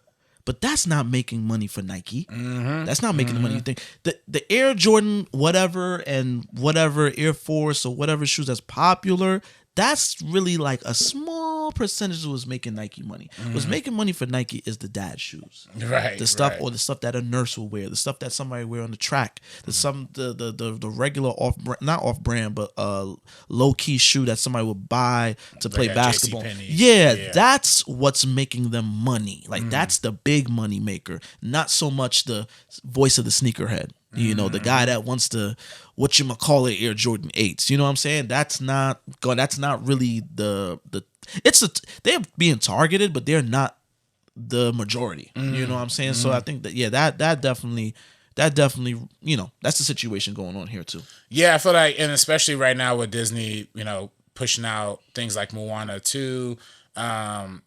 But that's not making money for Nike. That's not making the money you think. The Air Jordan whatever and whatever Air Force or whatever shoes that's popular, that's really like a small percentage of what's making Nike money. What's making money for Nike is the dad shoes. Right. The stuff or the stuff that a nurse will wear, the stuff that somebody wear on the track, the regular not off brand, but low key shoe that somebody would buy to play basketball. Yeah, that's what's making them money. Like that's the big money maker, not so much the voice of the sneakerhead. The guy that wants to Air Jordan 8s. You know what I'm saying? That's not really they're being targeted, but they're not the majority. You know what I'm saying? So I think that that definitely that's the situation going on here too. Yeah, I feel like, and especially right now with Disney, pushing out things like Moana 2, Lion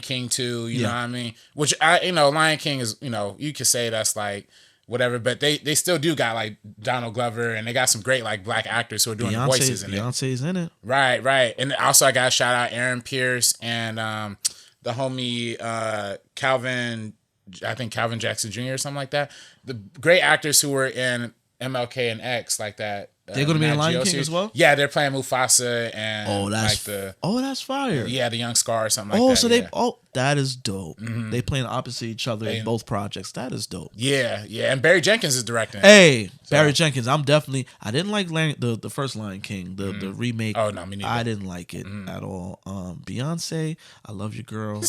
King 2, you know what I mean? Which Lion King is, you could say that's like whatever, but they still do got like Donald Glover, and they got some great like black actors who are doing the voices in it. Beyonce's in it. Right. And also I got to shout out Aaron Pierce and the homie Calvin Jackson Jr. or something like that. The great actors who were in MLK and X like that. They're going to be in Lion King as well? Yeah, they're playing Mufasa and that's fire. Yeah, the young Scar or something like that. That is dope. They playing opposite each other in both projects. That is dope. Yeah, and Barry Jenkins is directing. Barry Jenkins. I didn't like the first Lion King, the remake. Oh no, me neither. I didn't like it at all. Beyonce, I love you, girl.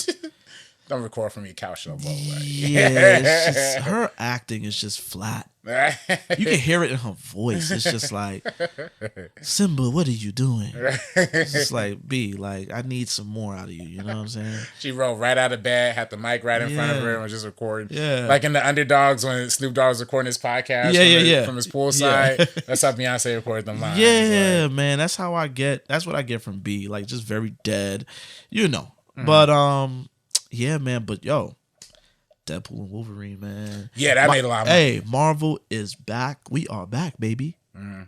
Don't record from your couch no more. Yeah, it's just, her acting is just flat. You can hear it in her voice. It's just like, Simba, what are you doing? It's just like, I need some more out of you. You know what I'm saying? She rolled right out of bed, had the mic right in front of her, and was just recording. Yeah. Like in the Underdogs when Snoop Dogg was recording his podcast from his poolside. That's how Beyonce recorded them lines. Yeah, man. That's what I get from B. Like, just very dead. But, yeah, man. But, Deadpool and Wolverine, man. Yeah, that made a lot of money. Hey, Marvel is back. We are back, baby.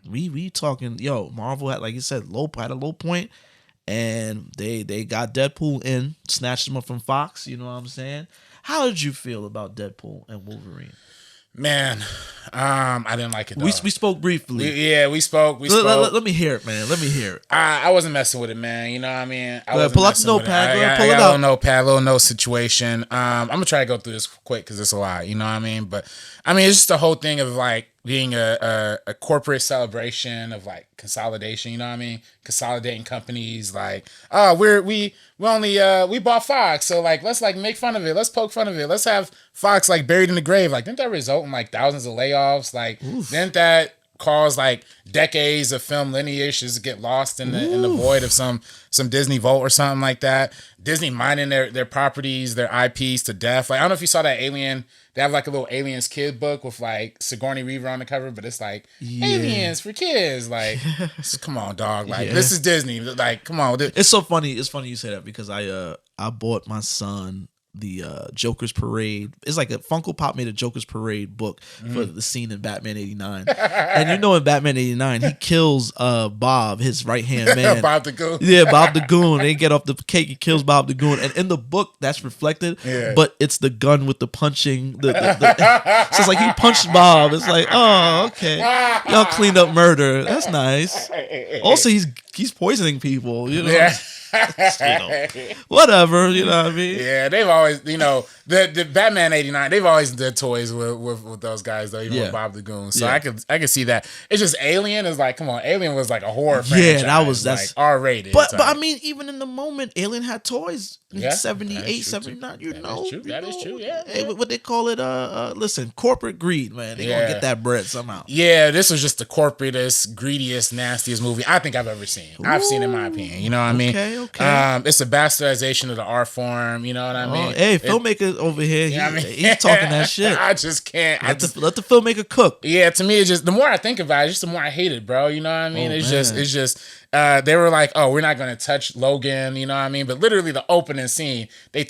We talking, Marvel had, like you said, had a low point, and they got Deadpool in, snatched him up from Fox. You know what I'm saying? How did you feel about Deadpool and Wolverine? Man, I didn't like it though. We spoke briefly. We spoke. Let me hear it, man. Let me hear it. I wasn't messing with it, man. You know what I mean? Pull up the notepad. I got a little notepad, little note situation. I'm going to try to go through this quick because it's a lot. You know what I mean? But, it's just the whole thing of like being a corporate celebration of like consolidation. You know what I mean? Consolidating companies. Like, we bought Fox, so like let's like make fun of it. Let's poke fun of it. Let's have Fox like buried in the grave. Like, didn't that result in like thousands of layoffs? Like, didn't that cause like decades of film lineage to get lost in the void of some Disney vault or something like that? Disney mining their properties, their IPs to death. Like, I don't know if you saw that Alien. They have like a little Aliens kid book with like Sigourney Weaver on the cover, but it's like Aliens for kids. Like, come on, dog. Like, this is Disney. Like, come on. It's so funny. It's funny you say that because I bought my son the Joker's Parade. It's like a Funko Pop made a Joker's Parade book for the scene in Batman 89. And in Batman 89, he kills Bob, his right-hand man. Bob the Goon. Yeah, Bob the Goon. They get off the cake, he kills Bob the Goon. And in the book, that's reflected, but it's the gun with the punching. So it's like he punched Bob. It's like, oh, okay. Y'all cleaned up murder. That's nice. Also, he's poisoning people, whatever, you know what I mean? Yeah, they've always, the Batman 89, they've always did toys with those guys though, even with Bob the Goon. So I could see that. It's just Alien is like, come on, Alien was like a horror franchise. Yeah, that's like R-rated. But even in the moment, Alien had toys in 78, 79, That is true, yeah. Hey, what they call it, listen, corporate greed, man. They gonna get that bread somehow. Yeah, this was just the corporatest, greediest, nastiest movie I think I've ever seen. I've seen, in my opinion. You know what I mean? Okay. It's a bastardization of the art form. You know what I mean? Hey, filmmaker over here, he's talking that shit. I just can't. Let the filmmaker cook. Yeah, to me, it's just the more I think about it, just the more I hate it, bro. You know what I mean? It's just. They were like, "Oh, we're not going to touch Logan," you know what I mean? But literally, the opening scene, they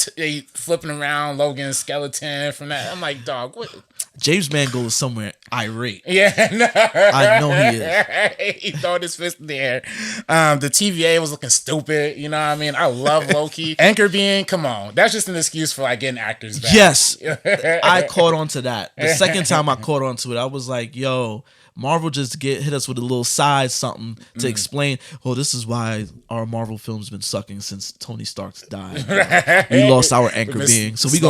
flipping around Logan's skeleton from that. I'm like, dog, what? James Mangold is somewhere irate. Yeah, no. I know he is. He throwing his fist in the air. The TVA was looking stupid. You know what I mean? I love Loki. Anchor being, come on, that's just an excuse for like getting actors back. Yes, I caught on to that. The second time I caught on to it, I was like, yo. Marvel just hit us with a little side something to explain. Oh, this is why our Marvel films been sucking since Tony Stark's died. We lost our anchor being, so we're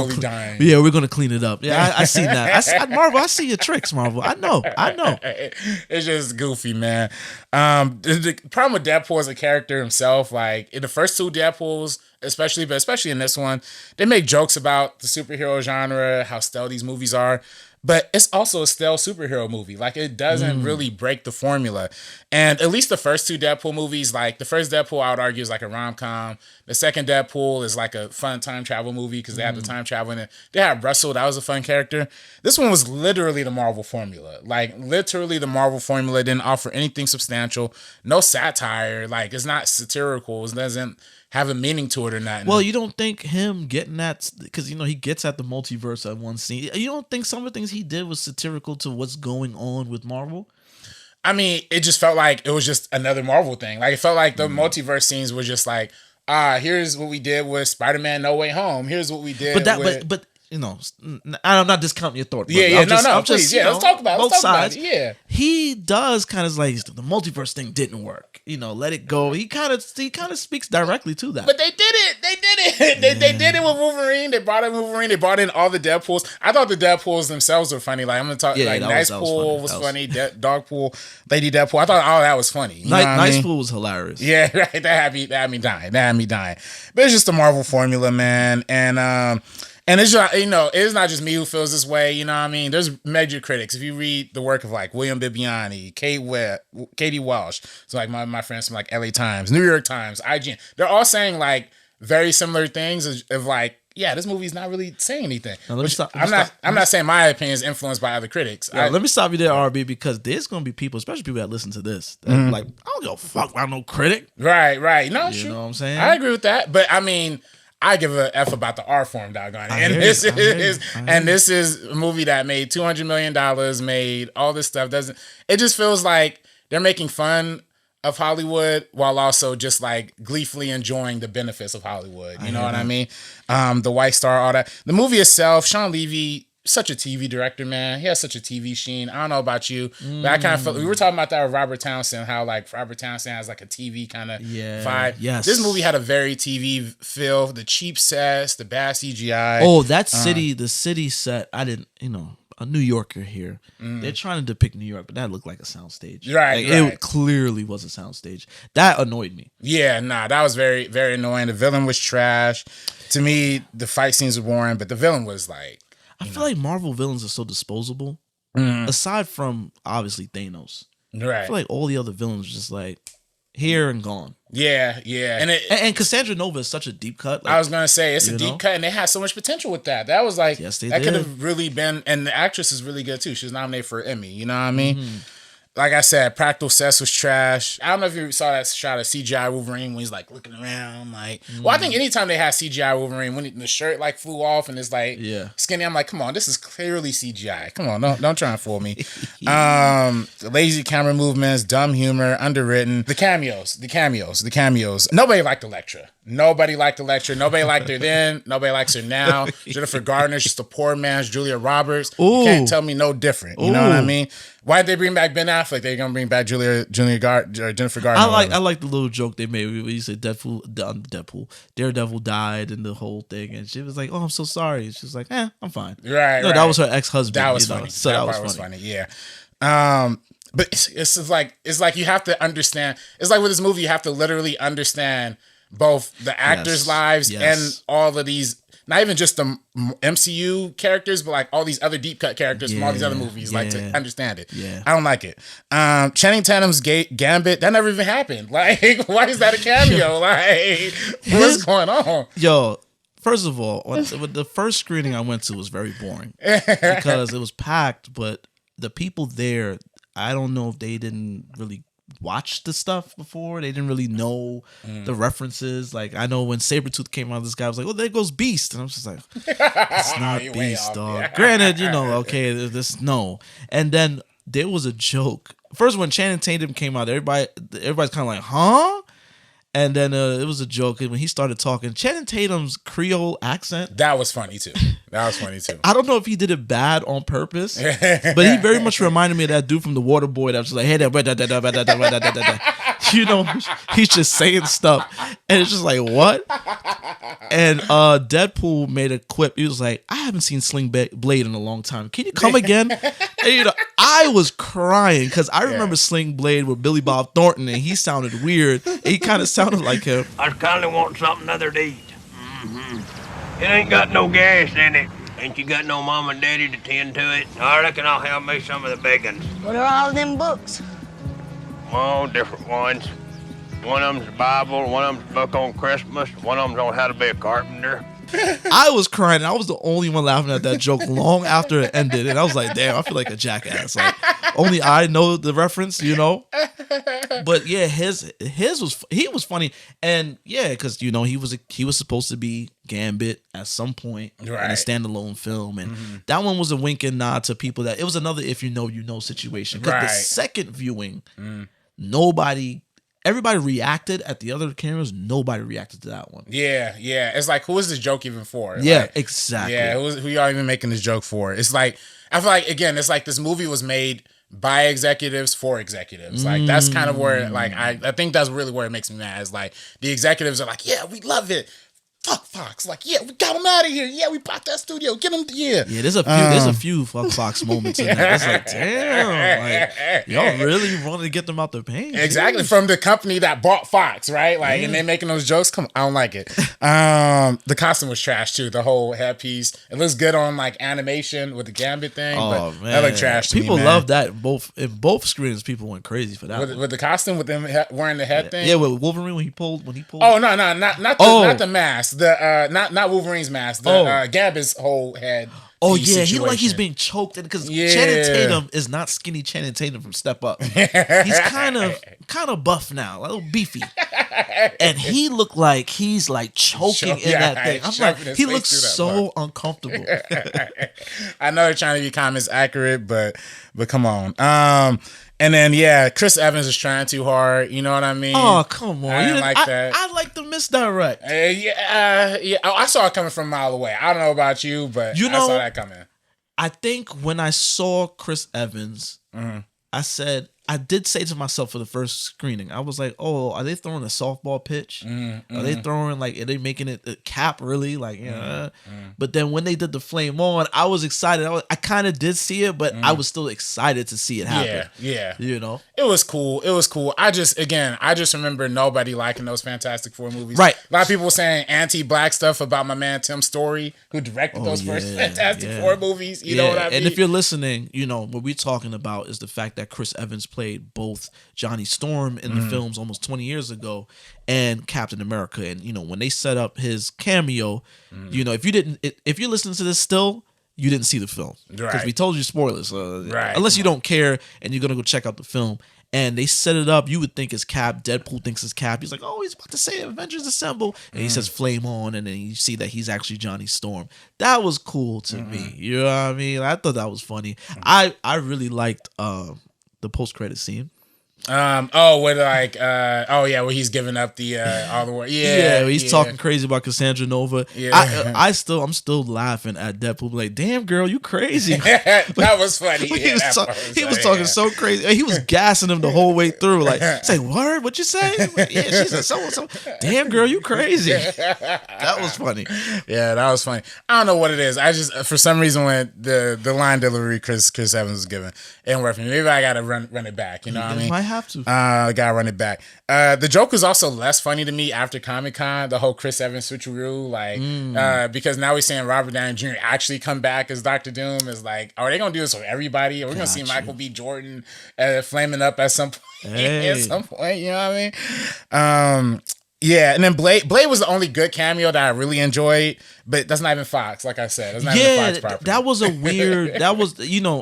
gonna clean it up. Yeah, I see that. Marvel, I see your tricks, Marvel. I know. It's just goofy, man. The problem with Deadpool as a character himself, like in the first two Deadpools, especially in this one, they make jokes about the superhero genre, how stale these movies are. But it's also a stale superhero movie. Like, it doesn't really break the formula. And at least the first two Deadpool movies, like, the first Deadpool, I would argue, is like a rom-com. The second Deadpool is like a fun time travel movie because they have the time travel in it. They had Russell. That was a fun character. This one was literally the Marvel formula. Like, literally the Marvel formula. Didn't offer anything substantial. No satire. Like, it's not satirical. It doesn't have a meaning to it or not. Well, you don't think him getting that, because he gets at the multiverse at one scene. You don't think some of the things he did was satirical to what's going on with Marvel? I mean, it just felt like it was just another Marvel thing. Like, it felt like the multiverse scenes were just like, here's what we did with Spider-Man No Way Home. Here's what we did. But I'm not discounting your thought. Yeah, please. Yeah, let's talk about both sides. Yeah, he does kind of like the multiverse thing didn't work. Let it go. He kind of speaks directly to that. But they did it. They did it with Wolverine. They brought in Wolverine. They brought in all the Deadpools. I thought the Deadpools themselves were funny. Like, I'm gonna talk. Like, Nice Pool was funny. Dog Pool, Lady Deadpool. I thought all that was funny. Nice Pool was hilarious. Yeah, right. That had me dying. But it's just the Marvel formula, man. And it's just, it's not just me who feels this way. You know what I mean? There's major critics. If you read the work of like William Bibbiani, Katie Welsh, so like my friends from like LA Times, New York Times, IGN, they're all saying like very similar things of like, yeah, this movie's not really saying anything. Now, I'm not saying my opinion is influenced by other critics. Let me stop you there, RB, because there's gonna be people, especially people that listen to this, that are like, I don't give a fuck about no critic. Right. No, you know what I'm saying? I agree with that, but I mean, I give a F about the art form, doggone it. And this is a movie that made $200 million, made all this stuff. It just feels like they're making fun of Hollywood while also just like gleefully enjoying the benefits of Hollywood. You know what I mean? The White Star, all that. The movie itself, Sean Levy, such a TV director, man. He has such a TV sheen. I don't know about you, but I kind of felt, we were talking about that with Robert Townsend, how like Robert Townsend has like a TV kind of vibe. Yes. This movie had a very TV feel, the cheap sets, the bad CGI. Oh, that city, the city set, I didn't, a New Yorker here. They're trying to depict New York, but that looked like a soundstage. Right. It clearly was a soundstage. That annoyed me. Yeah, that was very, very annoying. The villain was trash. To me, the fight scenes were boring, but the villain was like, I feel like Marvel villains are so disposable. Aside from obviously Thanos, right? I feel like all the other villains are just like here and gone. Yeah, and Cassandra Nova is such a deep cut. Like, I was gonna say it's a deep cut, and they had so much potential with that. That was like that could have really been. And the actress is really good too. She was nominated for an Emmy. You know what I mean? Like I said, practical sets was trash. I don't know if you saw that shot of CGI Wolverine when he's like looking around. Like, well, I think anytime they have CGI Wolverine, when the shirt like flew off and it's like skinny, I'm like, come on, this is clearly CGI. Come on, don't try and fool me. The lazy camera movements, dumb humor, underwritten. The cameos. Nobody liked Elektra. Nobody liked her then. Nobody likes her now. Jennifer Garner's just a poor man's Julia Roberts. You can't tell me no different. You know what I mean? Why'd they bring back Ben Affleck? They're gonna bring back Jennifer Garner. I like the little joke they made when you said Daredevil died and the whole thing, and she was like, "Oh, I'm so sorry." She's like, I'm fine. Right. That was her ex-husband. That was funny. So that was funny. Yeah. But it's like you have to understand. It's like with this movie, you have to literally understand both the actors' lives Yes. and all of these, not even just the MCU characters, but like all these other deep cut characters from all these other movies, like to understand it. Yeah. I don't like it. Channing Tatum's Gambit, that never even happened. Like, why is that a cameo? Like, what's going on? Yo, first of all, with the first screening I went to was very boring because it was packed, but the people there, I don't know if they didn't really watch the stuff before. They didn't really know the references. Like, I know when Sabretooth came out, this guy was like, oh, there goes Beast. And I was just like, it's not You're way Beast, off, dog. yeah. Granted, okay, this, no. And then there was a joke. First, when Channing Tatum came out, everybody's kind of like, huh? And then it was a joke. And when he started talking, Channing Tatum's Creole accent, That was funny too. I don't know if he did it bad on purpose, but he very much reminded me of that dude from The Water Boy that was just like, hey, he's just saying stuff. And it's just like, what? And Deadpool made a quip. He was like, I haven't seen Sling Blade in a long time. Can you come again? And, I was crying because I remember Sling Blade with Billy Bob Thornton, and he sounded weird. He kind of sounded like him. I kinda want something other to eat. It ain't got no gas in it. Ain't you got no mom and daddy to tend to it? I reckon I'll have me some of the big ones. What are all them books? Oh, different ones. One of them's the Bible, one of them's a book on Christmas, one of them's on how to be a carpenter. I was crying. I was the only one laughing at that joke long after it ended. And I was like, damn, I feel like a jackass. Like, only I know the reference, But yeah, his was funny. And yeah, because he was supposed to be Gambit at some point in a standalone film. And that one was a wink and nod to people that it was another if you know situation. Because the second viewing, everybody reacted at the other cameras. Nobody reacted to that one. Yeah. It's like, who is this joke even for? Yeah, like, exactly. Yeah, who y'all even making this joke for? It's like, I feel like, again, it's like this movie was made by executives for executives. Like, that's kind of where, like, I think that's really where it makes me mad. Is like, the executives are like, yeah, we love it. Fuck Fox. Like, yeah, we got him out of here. Yeah, we bought that studio. Get him. Yeah. Yeah, there's a few fuck Fox moments in there. It's like, damn, like, y'all really wanted to get them out the pain. Exactly. From the company that bought Fox, right? Like, and they making those jokes. Come on, I don't like it. The costume was trash too. The whole headpiece. It looks good on like animation with the Gambit thing. Oh, but man. That looked trash to people me, man. love that. In both screens, people went crazy for that. With the costume, with them wearing the head thing. Yeah, with Wolverine when he pulled. Oh no, not the mask. The not Wolverine's mask. The Gambit's whole head. Oh yeah, situation. he looked like he's being choked because Channing Tatum is not skinny Channing Tatum from Step Up. He's kind of buff now, a little beefy, and he looked like he's like choking in that thing. I'm like, he looks so uncomfortable. I know they're trying to be comics accurate, but come on. And then Chris Evans is trying too hard. You know what I mean? Oh come on! I didn't like that. I like the misdirect. Yeah. Oh, I saw it coming from a mile away. I don't know about you, but I saw that coming. I think when I saw Chris Evans, I did say to myself for the first screening, I was like, oh, are they throwing a softball pitch? Are they throwing are they making it a cap really? Like, But then when they did the flame on, I was excited. I kind of did see it, but I was still excited to see it happen. Yeah. It was cool. I just remember nobody liking those Fantastic Four movies. Right. A lot of people were saying anti-black stuff about my man Tim Story, who directed those first Fantastic Four movies. You know what I mean? And if you're listening, what we're talking about is the fact that Chris Evans played both Johnny Storm in the films almost 20 years ago and Captain America. And when they set up his cameo, if you're listening to this still, you didn't see the film because we told you spoilers. Unless you don't care and you're gonna go check out the film. And they set it up. You would think it's Cap. Deadpool thinks it's Cap. He's like, oh, he's about to say Avengers Assemble. And he says flame on. And then you see that he's actually Johnny Storm. That was cool to me. You know what I mean? I thought that was funny. I really liked the post-credit scene. Where he's giving up the all the work. He's talking crazy about Cassandra Nova. I'm still laughing at Deadpool. Like, damn girl, you crazy. That was funny. He was talking so crazy. He was gassing him the whole way through. Like, say, word, what you say? Like, yeah, she said so. Damn girl, you crazy. That was funny. Yeah, that was funny. I don't know what it is. I just, for some reason, when the line delivery Chris Evans was giving, it didn't work for me. Maybe I got to run it back. You know what I mean? have to. Gotta run it back. The joke was also less funny to me after Comic-Con, the whole Chris Evans switcheroo, like, because now we're saying Robert Downey Jr. actually come back as Dr. Doom. Is like, are they gonna do this for everybody? Are we gonna see Michael B. Jordan flaming up at some point? Hey. At some point, you know what I mean? Yeah, and then Blade was the only good cameo that I really enjoyed, but that's not even Fox, like I said. That's not even Fox property. That was a weird,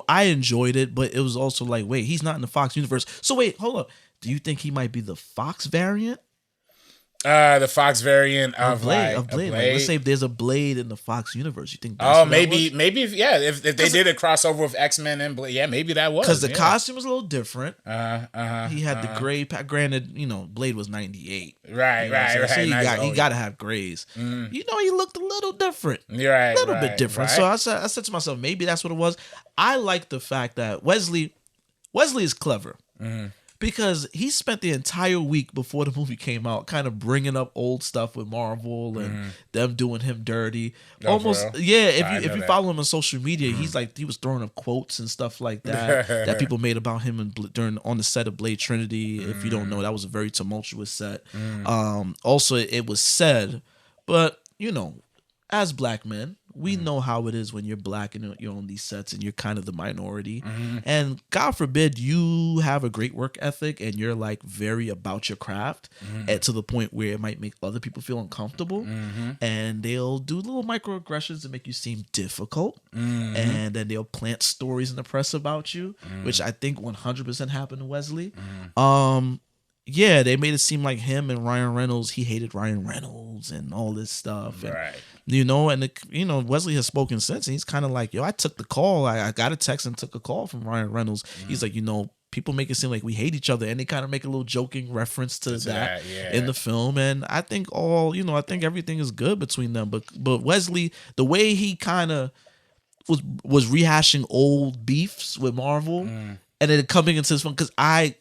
I enjoyed it, but it was also like, wait, he's not in the Fox universe. So wait, hold up. Do you think he might be the Fox variant? The Fox variant of Blade. Blade. Like, let's say if there's a Blade in the Fox universe, you think? That's maybe if they did a crossover with X-Men and Blade, maybe that was because the costume was a little different. He had the gray. Granted, Blade was 98. Right. So he got to have grays. He looked a little different. You're right, a little bit different. Right. So I said to myself, maybe that's what it was. I like the fact that Wesley is clever. Because he spent the entire week before the movie came out kind of bringing up old stuff with Marvel and them doing him dirty. If you follow him on social media, he was throwing up quotes and stuff like that that people made about him on the set of Blade Trinity. If you don't know, that was a very tumultuous set. Also, it was said, but as black men, we know how it is when you're black and you're on these sets and you're kind of the minority. And God forbid you have a great work ethic and you're like very about your craft and to the point where it might make other people feel uncomfortable. And they'll do little microaggressions to make you seem difficult. And then they'll plant stories in the press about you, which I think 100% happened to Wesley. They made it seem like him and Ryan Reynolds, he hated Ryan Reynolds and all this stuff. And, Wesley has spoken since, and he's kind of like, I took the call. I got a text and took a call from Ryan Reynolds. He's like, people make it seem like we hate each other, and they kind of make a little joking reference to that in the film. And I think I think everything is good between them. But Wesley, the way he kind of was rehashing old beefs with Marvel, and then coming into this film, because I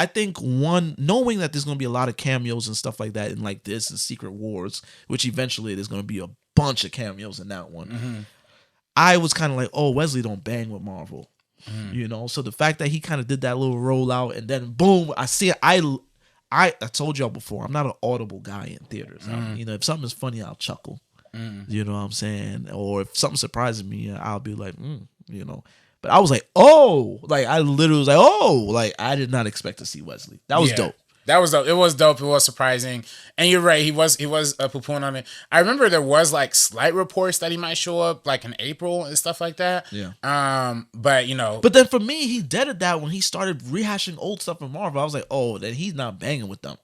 think knowing that there's going to be a lot of cameos and stuff like that in like this and Secret Wars, which eventually there's going to be a bunch of cameos in that one. I was kind of like, Wesley don't bang with Marvel, So the fact that he kind of did that little rollout and then boom, I see it. I told y'all before, I'm not an audible guy in theaters. If something is funny, I'll chuckle. You know what I'm saying? Or if something surprises me, I'll be like, But I was like, I literally was like, I did not expect to see Wesley. That was dope. That was dope. It was dope. It was surprising. And you're right. He was poo-pooing on it. I remember there was like slight reports that he might show up like in April and stuff like that. Yeah. But then for me, he deaded that when he started rehashing old stuff from Marvel. I was like, then he's not banging with them.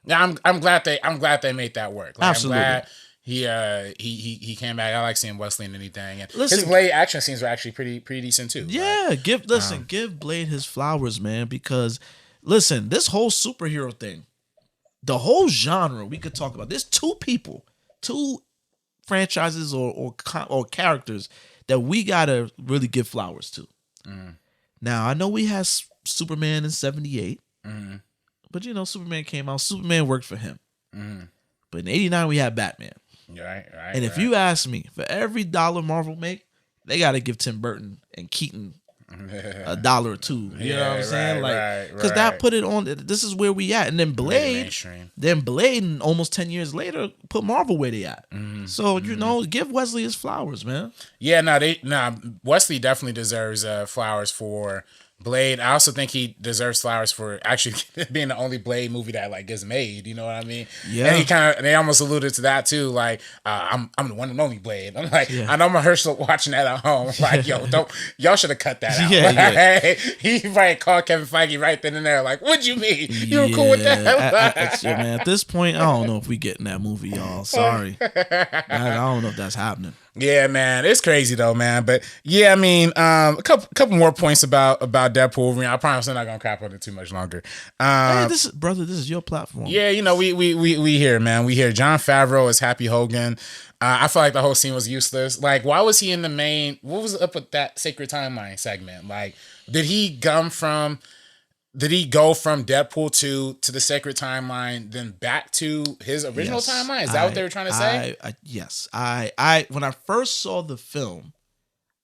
Yeah, I'm glad they made that work. Like, Absolutely. I'm glad he came back. I like seeing Wesley in anything. And his Blade action scenes were actually pretty decent too. Yeah, right? give Blade his flowers, man, because this whole superhero thing, the whole genre we could talk about. There's two franchises or characters that we gotta really give flowers to. Now I know we had Superman in '78, but Superman came out. Superman worked for him. But in '89 we had Batman. Right. And if you ask me, for every $1 Marvel make, they got to give Tim Burton and Keaton $1 or $2. You know what I'm saying? Because that put it on. This is where we at. And then Blade, almost 10 years later, put Marvel where they at. So give Wesley his flowers, man. Yeah, Wesley definitely deserves flowers for Blade. I also think he deserves flowers for actually being the only Blade movie that like gets made. You know what I mean? Yeah. And they almost alluded to that too. Like, I'm the one and only Blade. I'm like, I know Mahershala watching that at home. Like, y'all should have cut that out. Yeah. He might call Kevin Feige right then and there. Like, what'd you mean? You were cool with that? Man, at this point, I don't know if we getting that movie, y'all. Sorry, I don't know if that's happening. Yeah, man, it's crazy though, man. But yeah, I mean, a couple more points about Deadpool Wolverine. I promise I'm not gonna crap on it too much longer. This is your platform. Yeah, we here, man. We here. Jon Favreau is Happy Hogan. I feel like the whole scene was useless. Like, why was he in the main? What was up with that Sacred Timeline segment? Like, did he go from Deadpool 2 to the Sacred Timeline, then back to his original timeline? Is that what they were trying to say? Yes. I when I first saw the film,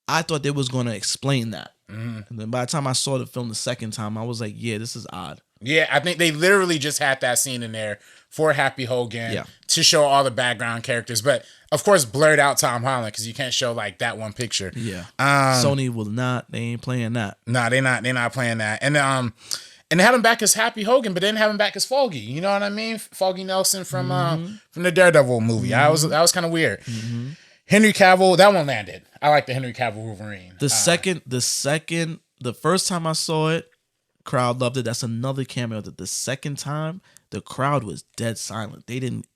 I thought they was going to explain that. And then by the time I saw the film the second time, I was like, yeah, this is odd. Yeah, I think they literally just had that scene in there for Happy Hogan to show all the background characters, but of course blurred out Tom Holland because you can't show like that one picture. Yeah, Sony will not. They ain't playing that. No, they're not playing that. And they had him back as Happy Hogan, but didn't have him back as Foggy. You know what I mean? Foggy Nelson from the Daredevil movie. That was kind of weird. Henry Cavill, that one landed. I like the Henry Cavill Wolverine. The first time I saw it, crowd loved it. That's another cameo. That the second time, the crowd was dead silent. They didn't.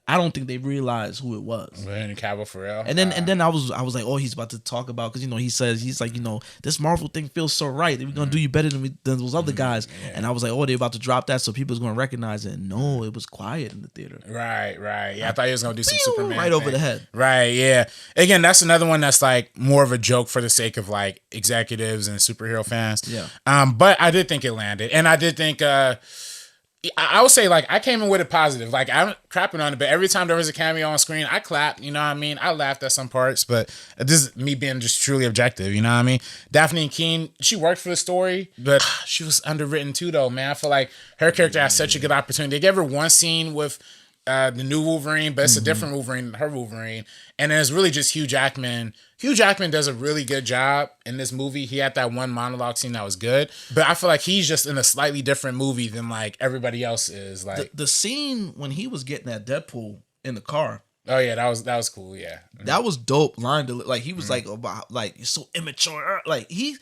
I don't think they realized who it was. Henry Cavill for real. And then I was like, oh, he's about to talk about, because he's like, this Marvel thing feels so right. We're gonna do you better than those other guys. Yeah. And I was like, oh, they're about to drop that, so people's gonna recognize it. No, it was quiet in the theater. Right. Yeah, I thought he was gonna do some Superman right over the head. Right. Yeah. Again, that's another one that's like more of a joke for the sake of like executives and superhero fans. Yeah. But I did think it landed, and I did think. I would say, like, I came in with it positive. Like, I'm crapping on it, but every time there was a cameo on screen, I clapped, you know what I mean? I laughed at some parts, but this is me being just truly objective, you know what I mean? Daphne Keane, she worked for the story, but she was underwritten too, though, man. I feel like her character has such a good opportunity. They gave her one scene with the new Wolverine, but it's a different Wolverine than her Wolverine. And then it's really just Hugh Jackman. Hugh Jackman does a really good job in this movie. He had that one monologue scene that was good, but I feel like he's just in a slightly different movie than like everybody else is. Like the scene when he was getting that Deadpool in the car. Oh yeah, that was cool. Yeah, that was dope. Line to like he was like about like you're so immature. Like he's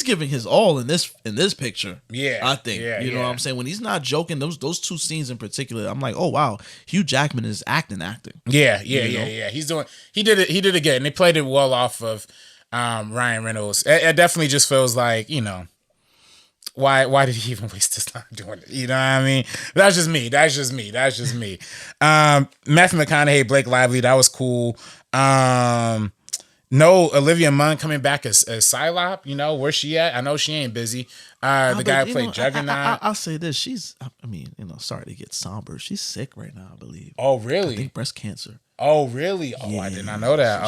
giving his all in this picture. Yeah, I think you know what I'm saying. When he's not joking, those two scenes in particular, I'm like, oh wow, Hugh Jackman is acting. Yeah. He did it good, and they played it well off of Ryan Reynolds. It definitely just feels like, why did he even waste his time doing it? You know what I mean? That's just me. Matthew McConaughey, Blake Lively, that was cool. No, Olivia Munn coming back as Psylocke. Where's she at? I know she ain't busy. The guy who played Juggernaut. I'll say this. She's, sorry to get somber. She's sick right now, I believe. Oh, really? I think breast cancer. Oh, really? Oh, yeah, I did not know that.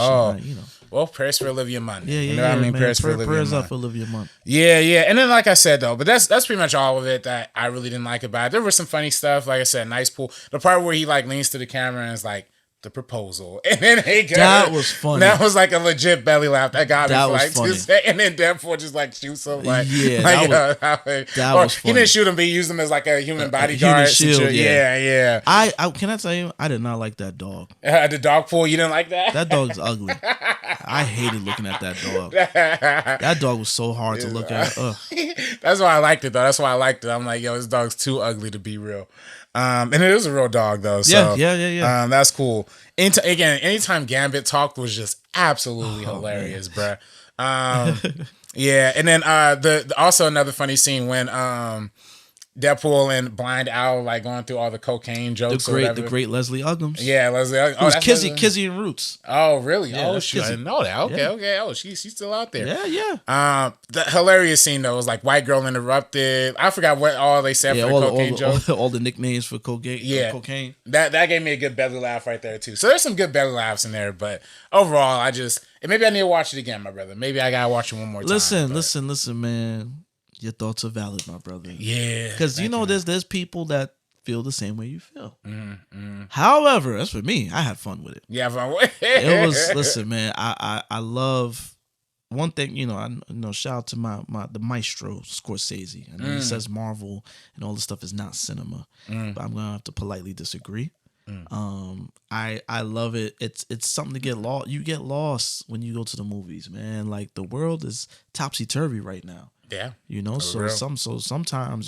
Well, prayers for Olivia Munn. Yeah, Prayers for Olivia Munn. Yeah. And then, like I said, though, but that's pretty much all of it that I really didn't like about it. There was some funny stuff. Like I said, nice pool. The part where he like leans to the camera and is like, the proposal, and then that was funny. That was like a legit belly laugh. That got me. That was funny. And then Deadpool just like shoots him. Like, that was funny. He didn't shoot him, but he used him as like a human bodyguard. Shield, yeah. I can I tell you, I did not like that dog. The dog pool, you didn't like that? That dog's ugly. I hated looking at that dog. That dog was so hard to look at. That's why I liked it, though. I'm like, yo, this dog's too ugly to be real. And it is a real dog, though. So, yeah. That's cool. Anytime Gambit talked was just absolutely hilarious, bruh. Yeah, and then the also another funny scene when Deadpool and Blind Owl like going through all the cocaine jokes. The great Leslie Uggams. Yeah, Leslie Uggams. It was Kizzy and Roots. Oh, really? Yeah, oh, shoot. I didn't know that. Okay. Oh, she's still out there. Yeah. The hilarious scene though was like white girl interrupted. I forgot what all they said for the cocaine joke. All the nicknames for cocaine. Yeah. Cocaine. That gave me a good belly laugh right there too. So there's some good belly laughs in there, but overall, maybe I need to watch it again, my brother. Maybe I gotta watch it one more time. Listen, man. Your thoughts are valid, my brother. Yeah, because there's people that feel the same way you feel. However, as for me, I had fun with it. Yeah, fun with it. It was. Listen, man, I love one thing. Shout out to the maestro Scorsese. I know he says Marvel and all this stuff is not cinema, but I'm gonna have to politely disagree. I love it. It's something to get lost. You get lost when you go to the movies, man. Like the world is topsy turvy right now. Yeah, sometimes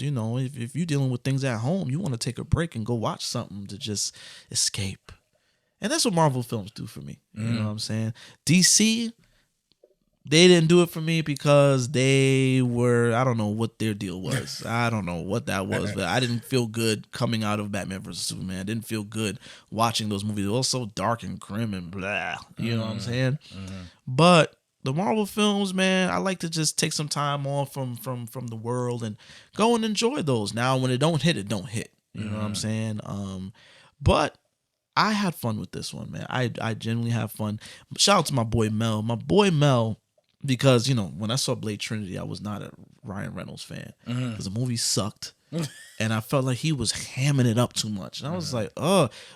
if you're dealing with things at home, you want to take a break and go watch something to just escape, and that's what Marvel films do for me. You know what I'm saying? DC, they didn't do it for me because I don't know what their deal was. I don't know what that was, but I didn't feel good coming out of Batman vs Superman. I didn't feel good watching those movies. They were all so dark and grim and blah. You know what I'm saying? But the Marvel films, man, I like to just take some time off from the world and go and enjoy those. Now, when it don't hit. You know what I'm saying? But I had fun with this one, man. I genuinely have fun. Shout out to my boy Mel. My boy Mel because when I saw Blade Trinity, I was not a Ryan Reynolds fan because the movie sucked. And I felt like he was hamming it up too much. And I was like,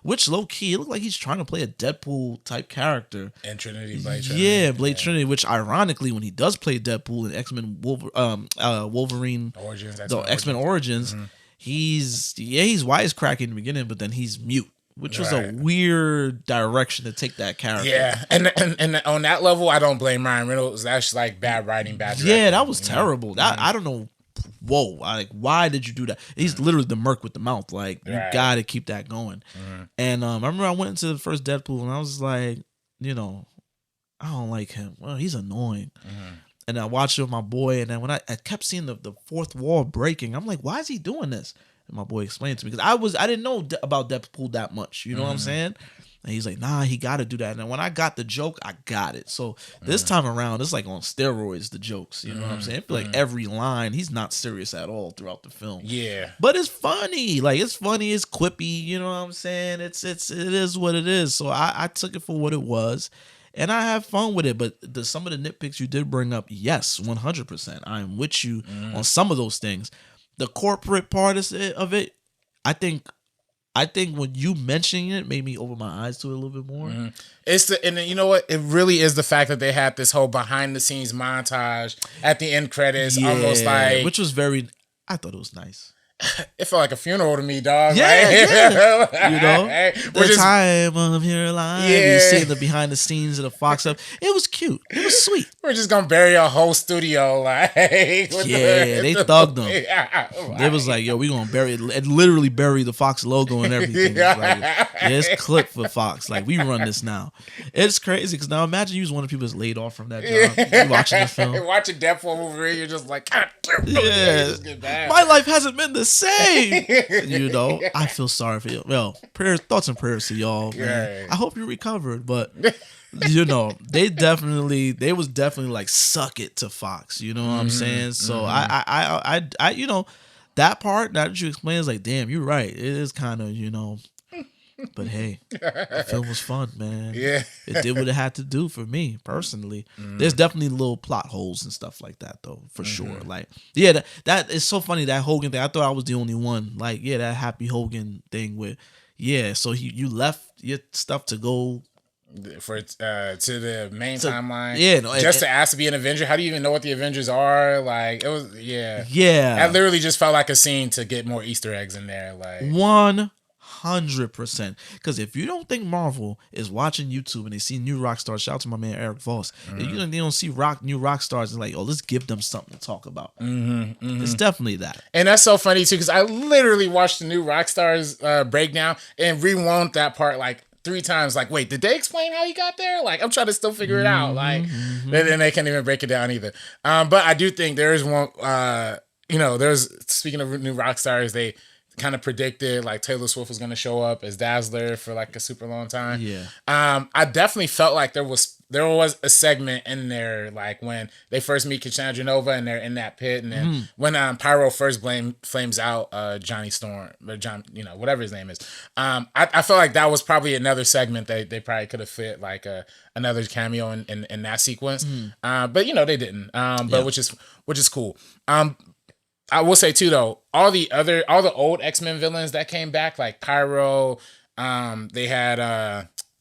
which low key, it looked like he's trying to play a Deadpool type character. And Blade Trinity. Yeah, Blade Trinity, which ironically, when he does play Deadpool in X-Men Wolverine, X-Men Origins, he's wisecracking in the beginning, but then he's mute. Which was a weird direction to take that character. Yeah, and on that level, I don't blame Ryan Reynolds. That's like bad writing, bad directing. Yeah, that was terrible. I don't know. Whoa, why did you do that? He's literally the merc with the mouth. Like, you gotta keep that going. And I remember I went into the first Deadpool and I was like, I don't like him. Well, he's annoying. And I watched it with my boy, and then when I kept seeing the fourth wall breaking, I'm like, why is he doing this? And my boy explained to me, because I didn't know about Deadpool that much. You know what I'm saying? And he's like, nah, he got to do that. And when I got the joke, I got it. So this time around, it's like on steroids, the jokes. You know what I'm saying? I feel like every line, he's not serious at all throughout the film. Yeah. But it's funny. Like, it's funny. It's quippy. You know what I'm saying? It is what it is. So I took it for what it was. And I have fun with it. But some of the nitpicks you did bring up, yes, 100%. I'm with you on some of those things. The corporate part of it, I think when you mentioning it made me open my eyes to it a little bit more. And then, you know what? It really is the fact that they had this whole behind the scenes montage at the end credits, almost like, which was I thought it was nice. It felt like a funeral to me, dog. Yeah. Like, the time of your life. You see the behind the scenes of the Fox up. It was cute. It was sweet. We're just gonna bury a whole studio, like. They thugged them. They was like, yo, we gonna bury it, and literally bury the Fox logo and everything. It's clipped for Fox. Like, we run this now. It's crazy because now imagine you was one of the people that's laid off from that job. You watching the film, watching Deadpool Wolverine, you're just like, my life hasn't been the same. I feel sorry for you. Well, thoughts and prayers to y'all, man. I hope you recovered, but they was definitely like, suck it to Fox. You know what I'm saying? So I that part that you explained is like, damn, you're right. It is kind of, but hey, the film was fun, man. Yeah. It did what it had to do for me personally. There's definitely little plot holes and stuff like that, though, for sure. Like, yeah, that is so funny, that Hogan thing. I thought I was the only one. Like, yeah, that Happy Hogan thing with, so you left your stuff to go to the main timeline. Yeah, to ask to be an Avenger. How do you even know what the Avengers are? Like, it was, yeah. That literally just felt like a scene to get more Easter eggs in there. Like 100%. Because if you don't think Marvel is watching YouTube and they see new rock stars, shout out to my man Eric Voss. They don't see new rock stars and like, oh, let's give them something to talk about. It's definitely that. And that's so funny too, because I literally watched the new rock stars breakdown and rewound that part like 3 times. Like, wait, did they explain how he got there? Like, I'm trying to still figure it out. Like, then they can't even break it down either. But I do think there is one. Speaking of new rock stars, they kind of predicted like Taylor Swift was going to show up as Dazzler for like a super long time. Yeah. I definitely felt like there was a segment in there, like when they first meet Cassandra Nova and they're in that pit, and then when Pyro first flames out Johnny Storm, or John, whatever his name is. I felt like that was probably another segment that they probably could have fit like another cameo in that sequence. But they didn't. Which is cool. I will say too, though, all the old X-Men villains that came back, like Pyro, they had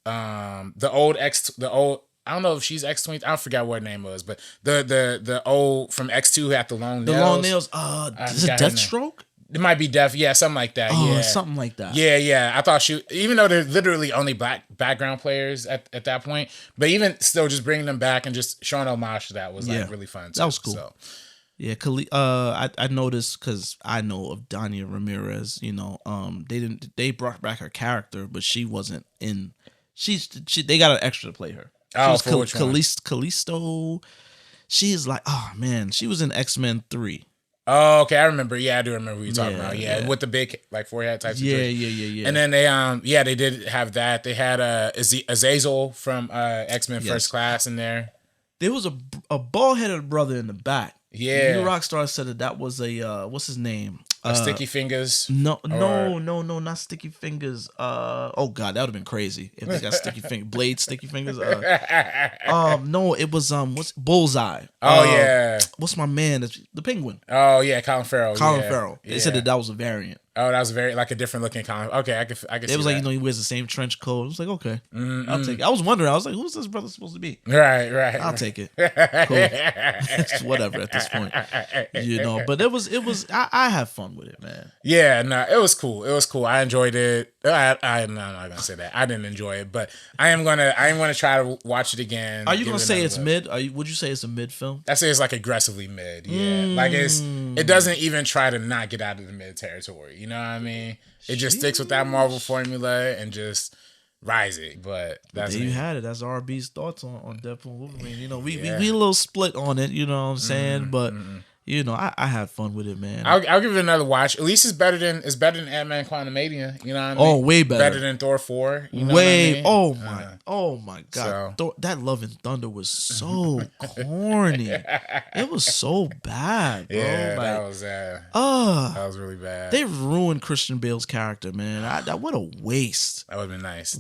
the old I don't know if she's X-20. I forgot what her name was, but the old from X2 who had the long nails. The long nails. Is it Deathstroke? It might be Death. Yeah, something like that. Oh, yeah, something like that. Yeah. I thought even though they're literally only black background players at that point, but even still, just bringing them back and just showing homage to that was like really fun. That was cool. So. Yeah, I noticed because I know of Downey Ramirez. They brought back her character, but she wasn't in. They got an extra to play her. For which one? Callisto. She's like, oh man, she was in X-Men 3. Oh, okay, I remember. Yeah, I do remember what you're talking about. Yeah, with the big like forehead type situation. Yeah. And then they did have that. They had Azazel from X-Men First Class in there. There was a bald-headed brother in the back. Yeah. New Rockstar said that was a what's his name? Sticky Fingers. No, not Sticky Fingers. Oh god, that would have been crazy if they got Sticky Fingers, Blade Sticky Fingers. No, it was what's Bullseye. Oh yeah. What's my man? The Penguin. Oh yeah, Colin Farrell. Colin Farrell. They said that was a variant. Oh, that was very like a different looking Colin. Okay, I could. It was like he wears the same trench coat. It was like okay, I'll take it. I was wondering. I was like, who's this brother supposed to be? Right. I'll take it. Cool. It's whatever at this point, But it was. I had fun with it, man. Yeah, no, it was cool. I enjoyed it. I'm not gonna say that. I didn't enjoy it, but I am gonna try to watch it again. Are you gonna say it's mid? Would you say it's a mid film? I say it's like aggressively mid. Yeah, like it doesn't even try to not get out of the mid territory. You know what I mean? It just sticks with that Marvel formula and just rides it. But that's there you had it. That's RB's thoughts on Deadpool and Wolverine. We a little split on it. You know what I'm saying? But I had fun with it, man. I'll give it another watch. At least it's better than Ant-Man Quantumania. You know what I mean? Oh, way better. Better than Thor 4. You know what I mean? Oh my God. That Love and Thunder was so corny. It was so bad, bro. Yeah, that was really bad. They ruined Christian Bale's character, man. What a waste. That would have been nice.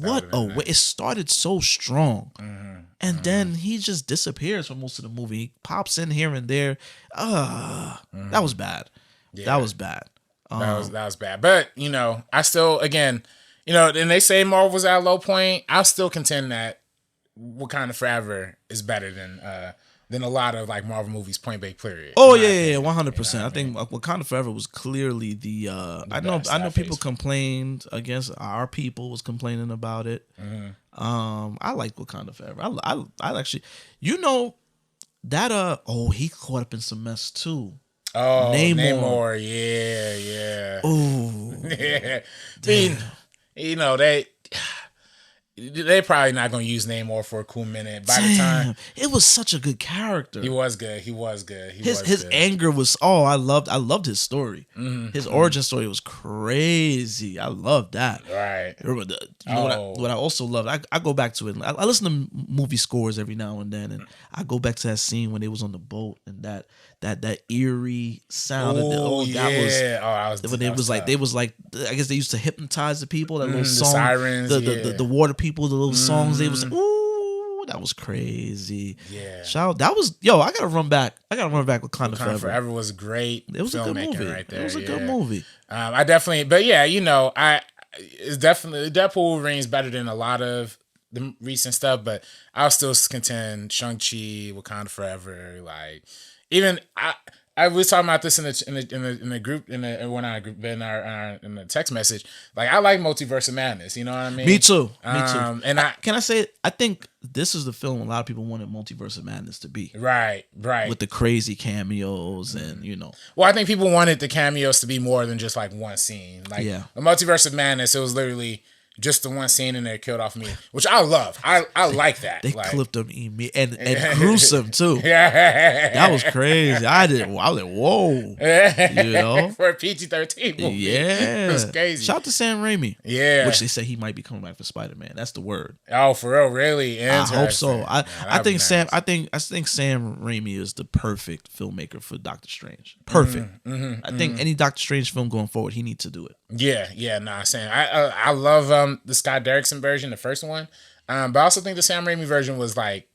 It started so strong. And then he just disappears for most of the movie. He pops in here and there. That was bad. Yeah. That was bad. That was bad. But, I still, again, and they say Marvel was at a low point. I'll still contend that Wakanda Forever is better than a lot of like Marvel movies point blank period. Oh yeah, 100%. I think Wakanda Forever was clearly the I know people complained against our people was complaining about it. I like Wakanda Forever. I actually that he caught up in some mess too. Oh, Namor. Yeah. Ooh. Yeah. They probably not gonna use Namor for a cool minute. By the time it was such a good character. He was good. His anger was I loved his story. His origin story was crazy. I loved that. Right. What I also loved. I go back to it. I listen to movie scores every now and then, and I go back to that scene when they was on the boat and that eerie sound. I guess they used to hypnotize the people. That little song, the sirens, the water people, the little songs. They was like, ooh, that was crazy. Yeah, that was I gotta run back. with Wakanda Forever was great. It was a good movie. Right there. It was a good movie. I definitely, but yeah, it's definitely Deadpool Wolverine is better than a lot of the recent stuff, but I'll still contend Shang-Chi, Wakanda Forever, like. Even I was talking about this in the group in the text message. Like I like Multiverse of Madness. You know what I mean? Me too. And can I say it? I think this is the film a lot of people wanted Multiverse of Madness to be. Right. With the crazy cameos and Well, I think people wanted the cameos to be more than just like one scene. Like the Multiverse of Madness, it was literally just the one scene in there killed off me, which I love. I like that. They clipped him and gruesome too. Yeah, that was crazy. I was like, whoa, for a PG-13 movie. Yeah, it was crazy. Shout out to Sam Raimi. Yeah, which they say he might be coming back for Spider-Man. That's the word. Oh, for real? Really? I hope so. I think Sam Raimi is the perfect filmmaker for Doctor Strange. Perfect. I think any Doctor Strange film going forward, he needs to do it. Yeah. Nah, Sam. I love the Scott Derrickson version, the first one. But I also think the Sam Raimi version was like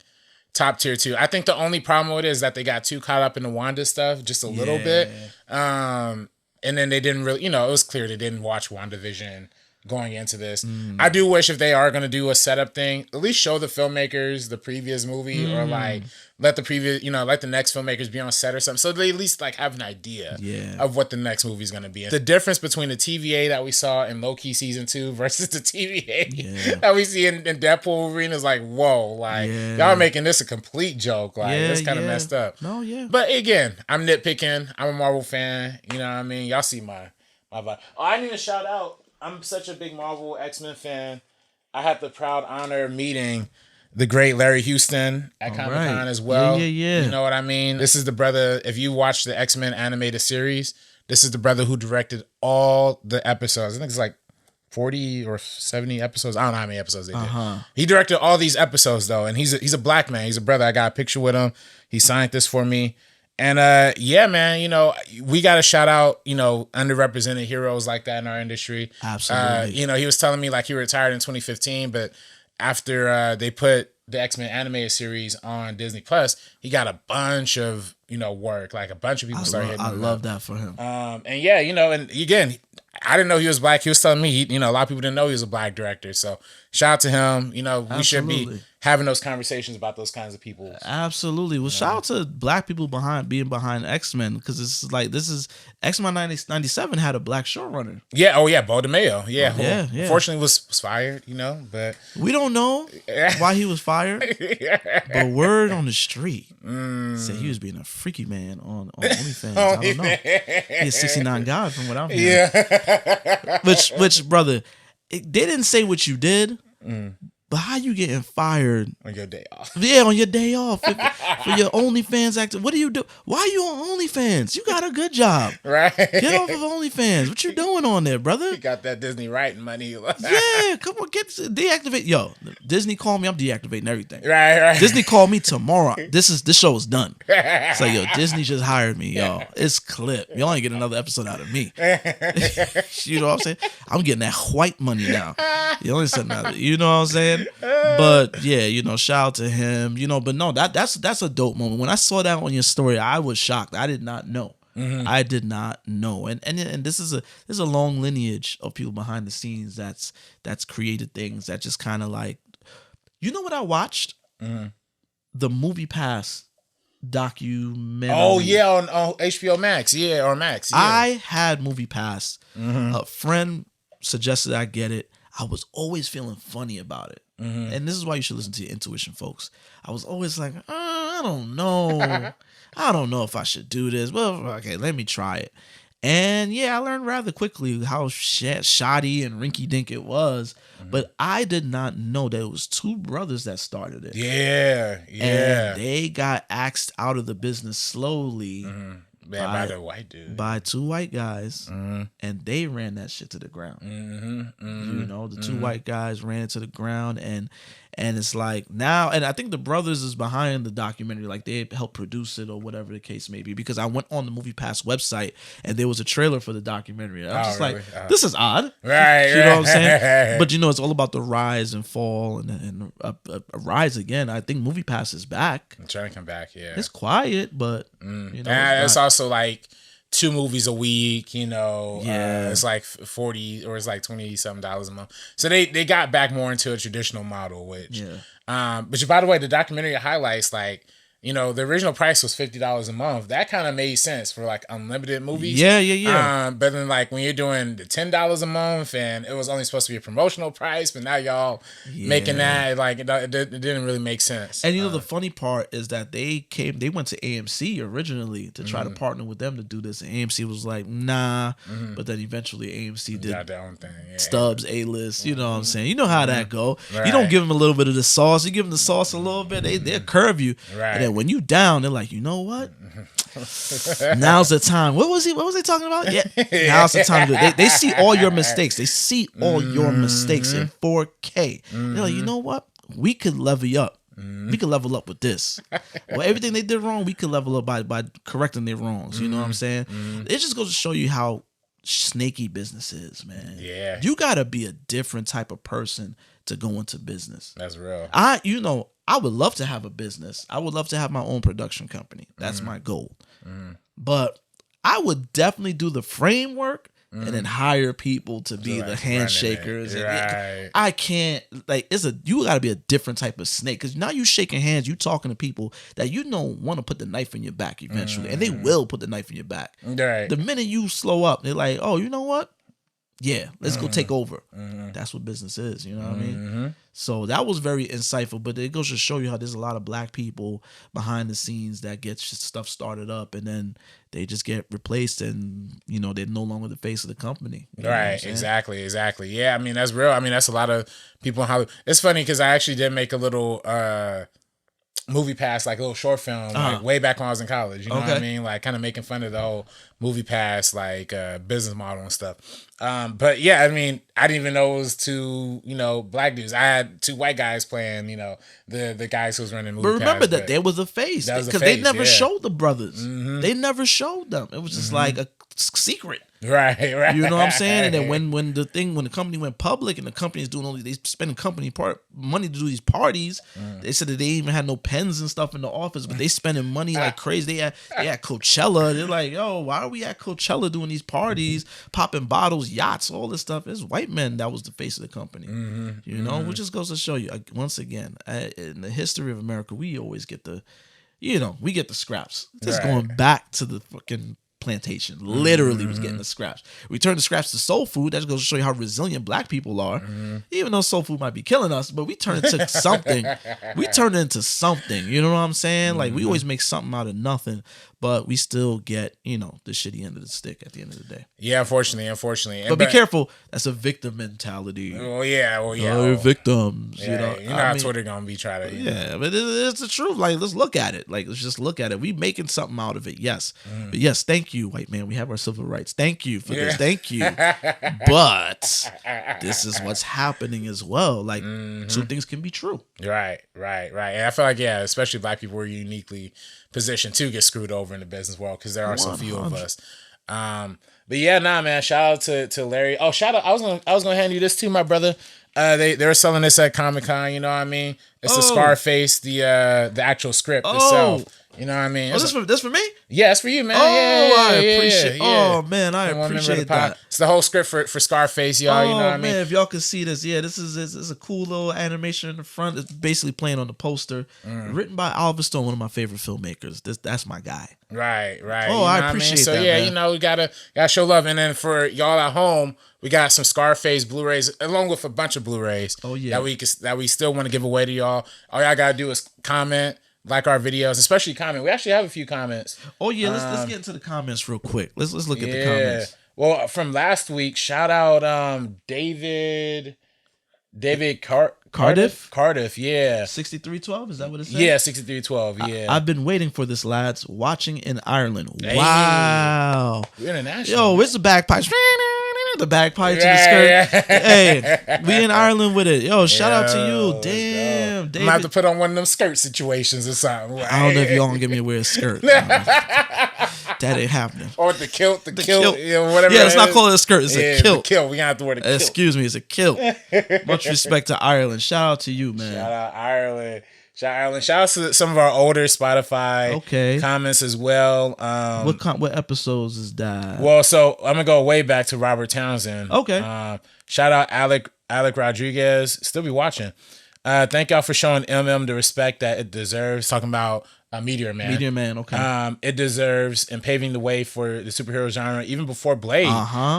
top tier too. I think the only problem with it is that they got too caught up in the Wanda stuff just a little bit. And then they didn't really, it was clear they didn't watch WandaVision going into this. I do wish if they are going to do a setup thing, at least show the filmmakers the previous movie or like let the previous, let the next filmmakers be on set or something. So they at least like have an idea of what the next movie is going to be. The difference between the TVA that we saw in Loki season 2 versus the TVA that we see in Deadpool Wolverine is like, whoa, like y'all are making this a complete joke. Like it's kind of messed up. No, yeah. But again, I'm nitpicking. I'm a Marvel fan. You know what I mean? Y'all see my vibe. Oh, I need to shout out. I'm such a big Marvel X-Men fan. I had the proud honor of meeting the great Larry Houston at Comic-Con as well. Yeah. You know what I mean? This is the brother, if you watch the X-Men animated series, this is the brother who directed all the episodes. I think it's like 40 or 70 episodes. I don't know how many episodes they did. He directed all these episodes though, and he's a black man. He's a brother. I got a picture with him. He signed this for me. And yeah, man, you know, we got to shout out, you know, underrepresented heroes like that in our industry. Absolutely. You know, he was telling me like he retired in 2015, but after they put the X-Men animated series on Disney Plus, he got a bunch of, you know, work. Like a bunch of people started hitting him. I love that for him. And yeah, you know, and again, I didn't know he was black. He was telling me, you know, a lot of people didn't know he was a black director. So shout out to him. You know, we should be having those conversations about those kinds of people. Absolutely. Well, shout out to black people being behind X-Men, because this is X-Men 97 had a black showrunner. Yeah. Oh yeah, Bo DeMayo. Yeah. Yeah. Unfortunately, was fired. You know, but we don't know why he was fired. But word on the street said he was being a freaky man on OnlyFans. I don't know. He's 69 God from what I'm hearing. yeah. Which brother, they didn't say what you did. But how you getting fired on your day off? Yeah, on your day off for your OnlyFans actor. What do you do? Why are you on OnlyFans? You got a good job, right? Get off of OnlyFans. What you doing on there, brother? You got that Disney writing money. Yeah, come on, deactivate. Yo, Disney call me. I'm deactivating everything. Right. Disney call me tomorrow. This show is done. It's like, yo, Disney just hired me, yo. It's clip. Y'all ain't get another episode out of me. You know what I'm saying? I'm getting that white money now. You only said nothing. You know what I'm saying? But yeah, you know, shout out to him. You know, but no, that's a dope moment. When I saw that on your story, I was shocked. I did not know. I did not know. And this is a long lineage of people behind the scenes that's created things that just kind of like, you know what I watched? The Movie Pass documentary. Oh yeah, on HBO Max. Yeah, or Max. Yeah. I had Movie Pass. A friend suggested I get it. I was always feeling funny about it. And this is why you should listen to your intuition, folks. I was always like, I don't know. I don't know if I should do this. Well, okay, let me try it. And yeah, I learned rather quickly how shoddy and rinky-dink it was. But I did not know that it was two brothers that started it. Yeah. And they got axed out of the business slowly. By the white dude. By two white guys, and they ran that shit to the ground. You know, the two white guys ran it to the ground, and it's like now, and I think the brothers is behind the documentary, like they helped produce it or whatever the case may be, because I went on the Movie Pass website and there was a trailer for the documentary. I was just really? like, this is odd. Right. You know what I'm saying? But you know, it's all about the rise and fall and a rise again. I think Movie Pass is back. I'm trying to come back, yeah. It's quiet, but you know, it's also like 2 movies a week, you know. Yeah. It's like 40 or it's like $20-something a month. So they got back more into a traditional model, which but by the way, the documentary highlights, like, you know, the original price was $50 a month. That kind of made sense for like unlimited movies. Yeah. But then like when you're doing the $10 a month and it was only supposed to be a promotional price, but now y'all making that, like it didn't really make sense. And you know, the funny part is that they went to AMC originally to try to partner with them to do this. And AMC was like, nah. But then eventually AMC did got their own thing. Yeah. Stubbs A-list. You know what I'm saying? You know how that go. Right. You don't give them a little bit of the sauce. You give them the sauce a little bit, they'll curve you. Right. And then when you down, they're like, you know what? Now's the time. What was they talking about? Yeah. Now's the time. They see all your mistakes. They see all your mistakes in 4K. They're like, you know what? We could level you up. We could level up with this. Well, everything they did wrong, we could level up by correcting their wrongs. You know what I'm saying? It just goes to show you how snaky business is, man. Yeah. You gotta be a different type of person to go into business. That's real. I would love to have a business. I would love to have my own production company. That's my goal. But I would definitely do the framework and then hire people to be the handshakers. Right. I can't, like, you got to be a different type of snake, because now you shaking hands, you talking to people that you know want to put the knife in your back eventually, and they will put the knife in your back. Right. The minute you slow up, they're like, oh, you know what? Yeah, let's go take over. That's what business is, you know what I mean? So that was very insightful, but it goes to show you how there's a lot of black people behind the scenes that get stuff started up and then they just get replaced and, you know, they're no longer the face of the company. Right, exactly. Yeah, I mean, that's real. I mean, that's a lot of people in Hollywood. It's funny because I actually did make a little Movie Pass, like a little short film, like way back when I was in college. You know what I mean? Like kind of making fun of the whole Movie Pass, like business model and stuff. But yeah, I mean, I didn't even know it was two, black dudes. I had two white guys playing, the guys who was running Movie Pass. But remember that there was a face because they never showed the brothers. Mm-hmm. They never showed them. It was just like a secret. Right. You know what I'm saying? And then when the company went public and the company is doing they spending company money to do these parties. They said that they even had no pens and stuff in the office, but they spending money like crazy. They had Coachella. They're like, yo, why are we at Coachella doing these parties, popping bottles, yachts, all this stuff? It's white men that was the face of the company. Which just goes to show you once again in the history of America, we always get the scraps. Just going back to the fucking plantation, literally was getting the scraps. We turn the scraps to soul food. That goes to show you how resilient black people are. Even though soul food might be killing us, but we turn it to something. We turn it into something. You know what I'm saying? Like we always make something out of nothing, but we still get the shitty end of the stick at the end of the day. Yeah, unfortunately. But be careful. That's a victim mentality. Oh yeah. Victims. Yeah, you know how Twitter gonna be trying to. Yeah, but it's the truth. Like let's look at it. Let's just look at it. We making something out of it. Yes, but yes, thank you, white man. We have our civil rights. Thank you for this. Thank you. But this is what's happening as well. Like two things can be true. Right. And I feel like especially black people are uniquely positioned to get screwed over in the business world because there are so few of us. But yeah, man. Shout out to Larry. Oh, shout out. I was gonna hand you this too, my brother. They were selling this at Comic-Con. You know what I mean? It's the Scarface, the actual script itself. You know what I mean? Oh, this for me? Yeah, it's for you, man. I appreciate. Oh man, I appreciate that. It's the whole script for Scarface, y'all. You know what I mean? If y'all can see this, this is a cool little animation in the front. It's basically playing on the poster. Written by Oliver Stone, one of my favorite filmmakers. That's my guy. Right. Oh, I appreciate that. So yeah, man. we gotta show love, and then for y'all at home, we got some Scarface Blu-rays along with a bunch of Blu-rays. Oh yeah, that we still want to give away to y'all. All y'all gotta do is comment. Like our videos, especially comment. We actually have a few comments. Oh yeah, let's get into the comments real quick. Let's look at the comments. Well, from last week, shout out David Cardiff. Cardiff, yeah. 6312, is that what it says? Yeah, 6312, yeah. I've been waiting for this, lads. Watching in Ireland. Hey. Wow. We're international. Yo, where's the bagpipes? The bagpipes and the skirt. Hey, we in Ireland with it. Yo, shout out to you. Damn, David. I'm gonna have to put on one of them skirt situations or something. I don't know if y'all gonna give me a weird skirt. That ain't happening. Or the kilt. Whatever. Yeah, let's not call it a skirt. It's a kilt. The kilt. We gonna have to wear the kilt. Excuse me, it's a kilt. Much respect to Ireland. Shout out to you, man. Shout out Ireland. Shout out to some of our older Spotify comments as well. What episodes is that? Well, so I'm gonna go way back to Robert Townsend. Okay. Shout out Alec Rodriguez. Still be watching. Thank y'all for showing MM the respect that it deserves. Talking about Meteor Man. Meteor Man, okay. It deserves and paving the way for the superhero genre even before Blade.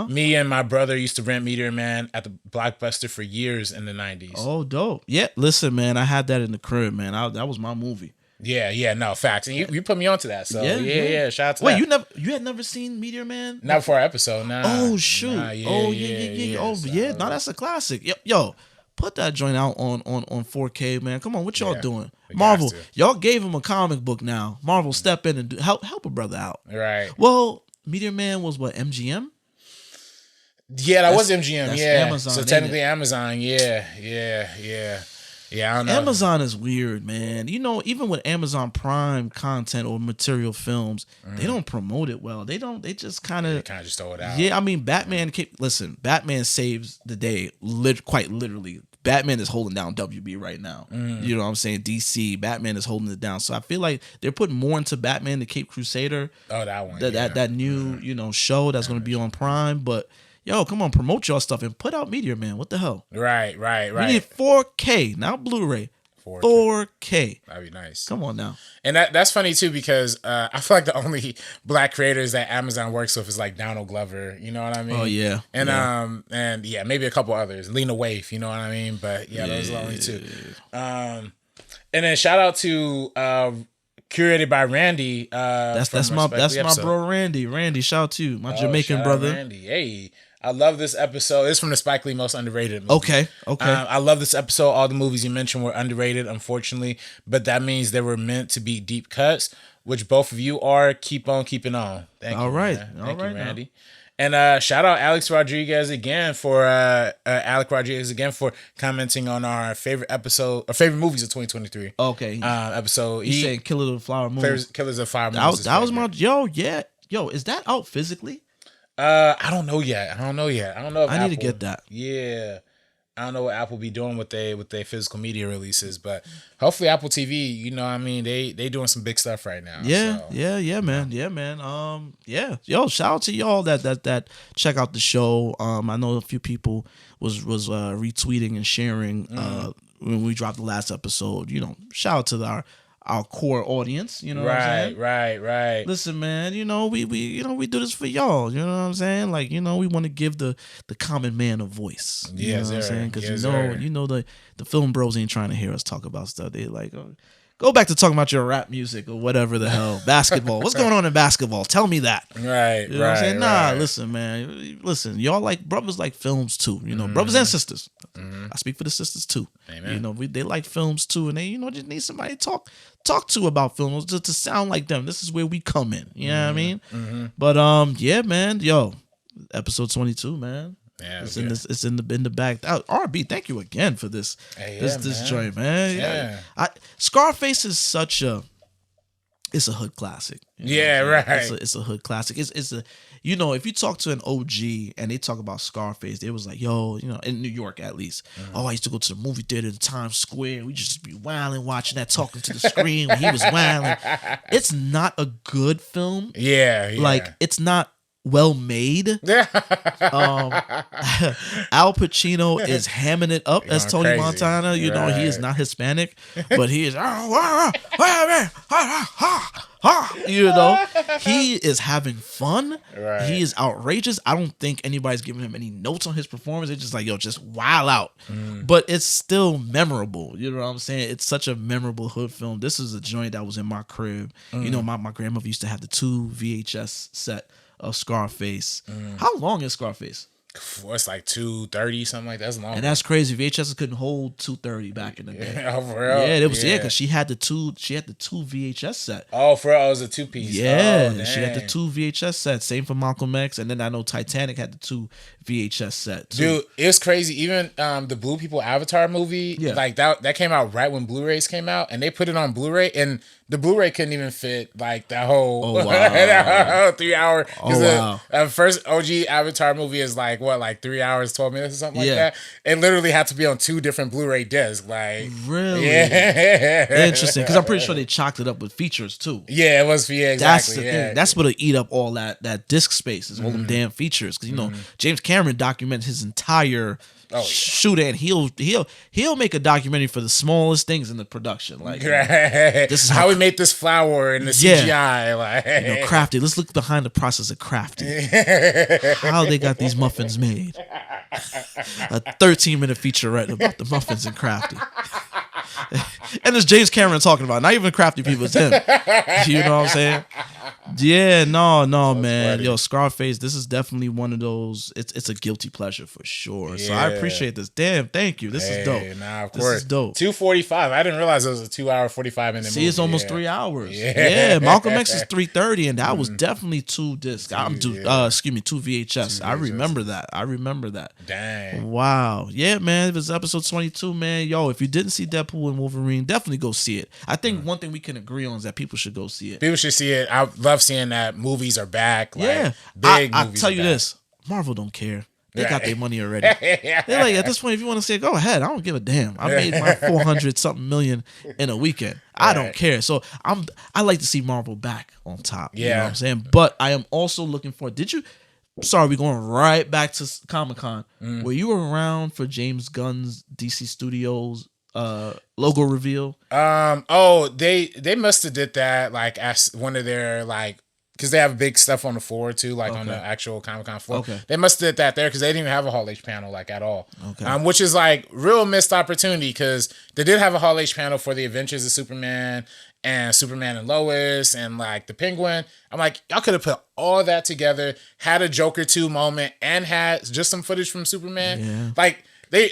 Me and my brother used to rent Meteor Man at the Blockbuster for years in the 90s. Oh, dope. Yeah, listen, man, I had that in the crib, man. That was my movie. Yeah, no, facts. And you put me onto that. So yeah, shout out to that. You had never seen Meteor Man? Not before our episode, nah. Oh, shoot. Nah, yeah. No, that's a classic. Yo, put that joint out on 4K, man. Come on, what y'all doing? Marvel, y'all gave him a comic book now. Marvel, step in and help a brother out. Right. Well, Meteor Man was what, MGM? Yeah, that was MGM. That's yeah, Amazon, so technically Amazon. Yeah. I don't know. Amazon is weird, man. Even with Amazon Prime content or material films, they don't promote it well. They just kind of just throw it out. Yeah, I mean, Batman saves the day, quite literally. Batman is holding down WB right now. You know what I'm saying? DC, Batman is holding it down. So I feel like they're putting more into Batman, the Caped Crusader. Oh, that one. That new, show that's going to be on Prime. But, yo, come on, promote your stuff and put out Meteor Man. What the hell? Right. We need 4K, not Blu-ray. 4K. That'd be nice. Come on now. And that's funny too because I feel like the only black creators that Amazon works with is like Donald Glover. You know what I mean? Oh yeah. And maybe a couple others. Lena Waithe. You know what I mean? But those are the only two. And then shout out to curated by Randy. That's my bro Randy. Randy, shout out to you, my Jamaican brother. Randy. Hey. I love this episode. It's from the Spike Lee Most Underrated movie. Okay. I love this episode. All the movies you mentioned were underrated, unfortunately, but that means they were meant to be deep cuts, which both of you are. Keep on keeping on. Thank you. All right. Man. All Thank right you, now. Randy. And shout out Alex Rodriguez again for commenting on our favorite episode or favorite movies of 2023. Okay. Episode. He said Killers of the Flower Moon. Killers of Flower Moon. That was my yo, is that out physically? I don't know yet. I don't know if I need to get that. Yeah. I don't know what Apple be doing with their physical media releases, but hopefully Apple TV, you know what I mean, they doing some big stuff right now. Yeah, so. yeah, man. Yo, shout out to y'all that check out the show. I know a few people was retweeting and sharing when we dropped the last episode. You know, shout out to our core audience, you know what I'm saying? Right. Listen, man, we do this for y'all, you know what I'm saying? Like, we want to give the common man a voice. You know what I'm saying? Because the film bros ain't trying to hear us talk about stuff. They like, go back to talking about your rap music or whatever the hell. Basketball. What's going on in basketball? Tell me that. Right. You know what I'm saying? Nah, listen, man. Listen, y'all like brothers like films too. Brothers and sisters. I speak for the sisters too. Amen. They like films too, and they just need somebody to talk to about films to sound like them. This is where we come in. You know what I mean? But yeah, man. Yo, episode 22, man. Yeah, it's in the bag. RB, thank you again for this. This joint, man. Yeah. Scarface is such a hood classic. Right. It's a hood classic. It's a if you talk to an OG and they talk about Scarface, they was like, yo, in New York at least. I used to go to the movie theater in Times Square. We just be wilding, watching that, talking to the screen when he was wilding. It's not a good film. Yeah. Like, it's not well made. Al Pacino is hamming it up as Tony crazy. Montana. He is not Hispanic, but he is. He is having fun. Right. He is outrageous. I don't think anybody's giving him any notes on his performance. They're just like, yo, just wild out. But it's still memorable. You know what I'm saying? It's such a memorable hood film. This is a joint that was in my crib. My grandmother used to have the 2 VHS set of Scarface. How long is Scarface? It's like 230, something like that. That's long. And that's crazy. VHS couldn't hold 230 back in the day. Oh, for real? Yeah, it was because she had the two VHS set. Oh, for real? It was a 2-piece. Yeah, she had the 2 VHS set. Same for Malcolm X, and then I know Titanic had the 2 VHS set too. Dude, it's crazy. Even the Blue People Avatar movie, like that came out right when Blu-rays came out, and they put it on Blu-ray, and the Blu-ray couldn't even fit like that whole, that whole 3 hour. The first OG Avatar movie is like 3 hours 12 minutes or something like that. It literally had to be on 2 different Blu-ray discs. Like, really, interesting. Because I'm pretty sure they chalked it up with features too. Yeah, it was. Yeah, exactly. That's the thing. That's what'll eat up all that disc space is all them damn features. Because James Cameron documented his entire shoot, and he'll make a documentary for the smallest things in the production. Like, this is how we made this flour in the CGI. Like, Crafty. Let's look behind the process of Crafty. How they got these muffins made. A 13-minute featurette about the muffins in Crafty. And it's James Cameron talking about it. Not even Crafty people, it's him. You know what I'm saying? Yeah, no, man. Funny. Yo, Scarface, this is definitely one of those. It's a guilty pleasure for sure. So I appreciate this. Damn, thank you. This is dope. Nah, of this course. is dope. 2:45. I didn't realize it was a 2 hour 45-minute movie. See, it's almost 3 hours. Yeah, Malcolm X is 3:30, and that was definitely 2 discs. 2 VHS. I remember that. Dang. Wow. Yeah, man. It was episode 22, man. Yo, if you didn't see Deadpool and Wolverine, definitely go see it. I think one thing we can agree on is that people should go see it. People should see it. I love seeing that movies are back. Like, yeah. Big I'll movies tell you back. this. Marvel don't care. They got their money already. They're like, at this point, if you want to say it, go ahead. I don't give a damn. I made my 400-something million in a weekend. I don't care. So I like to see Marvel back on top. You know what I'm saying? But I am also looking for. Sorry, we're going right back to Comic-Con. Were you around for James Gunn's DC Studios logo reveal? They must have did that like as one of their like, because they have big stuff on the floor too, like on the actual Comic-Con floor. They must have did that there because they didn't even have a Hall H panel like at all. Which is like real missed opportunity because they did have a Hall H panel for the Adventures of Superman and Superman and Lois and like the Penguin. I'm like, y'all could have put all that together, had a Joker 2 moment, and had just some footage from Superman. Yeah. Like they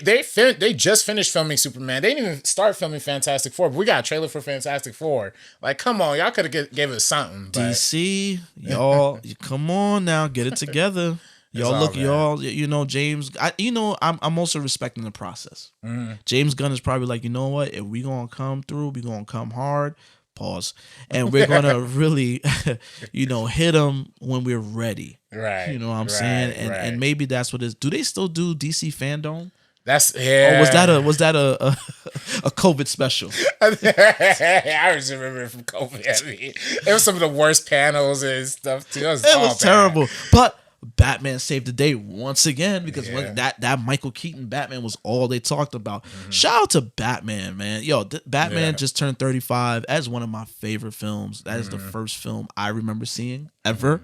just finished filming Superman. They didn't even start filming Fantastic Four, but we got a trailer for Fantastic Four. Like, come on, y'all could have gave us something. But DC, y'all, come on now, get it together. Y'all look, y'all, you know, James, I'm also respecting the process. James Gunn is probably like, you know what, if we gonna come through, we gonna come hard, pause, and we're gonna really, hit them when we're ready. Right. You know what I'm saying? And maybe that's what it is. Do they still do DC Fandom? That's Or was that a COVID special? I just remember it from COVID. I mean, it was some of the worst panels and stuff too. It was terrible. But Batman saved the day once again because when that Michael Keaton Batman was all they talked about. Shout out to Batman, man. Yo, Batman just turned 35. That's one of my favorite films. That is the first film I remember seeing ever.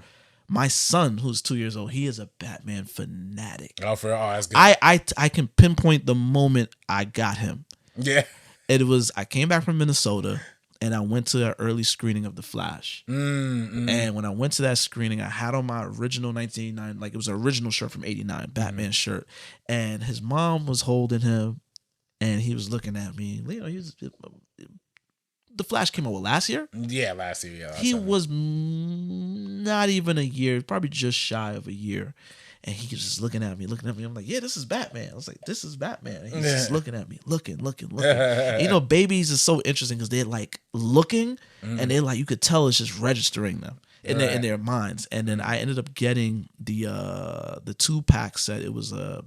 My son, who's 2 years old, he is a Batman fanatic. That's good. I can pinpoint the moment I got him. Yeah. I came back from Minnesota and I went to an early screening of The Flash. And when I went to that screening, I had on my original 1989, like it was an original shirt from 89, Batman shirt. And his mom was holding him and he was looking at me. The Flash came out last year? Yeah, last year. Yeah, he was not even a year, probably just shy of a year. And he was just looking at me. I'm like, yeah, this is Batman. I was like, this is Batman. And he's just looking at me, looking. And, babies is so interesting because they're like looking and they're like, you could tell it's just registering them in their minds. And then I ended up getting the 2-pack set. It was a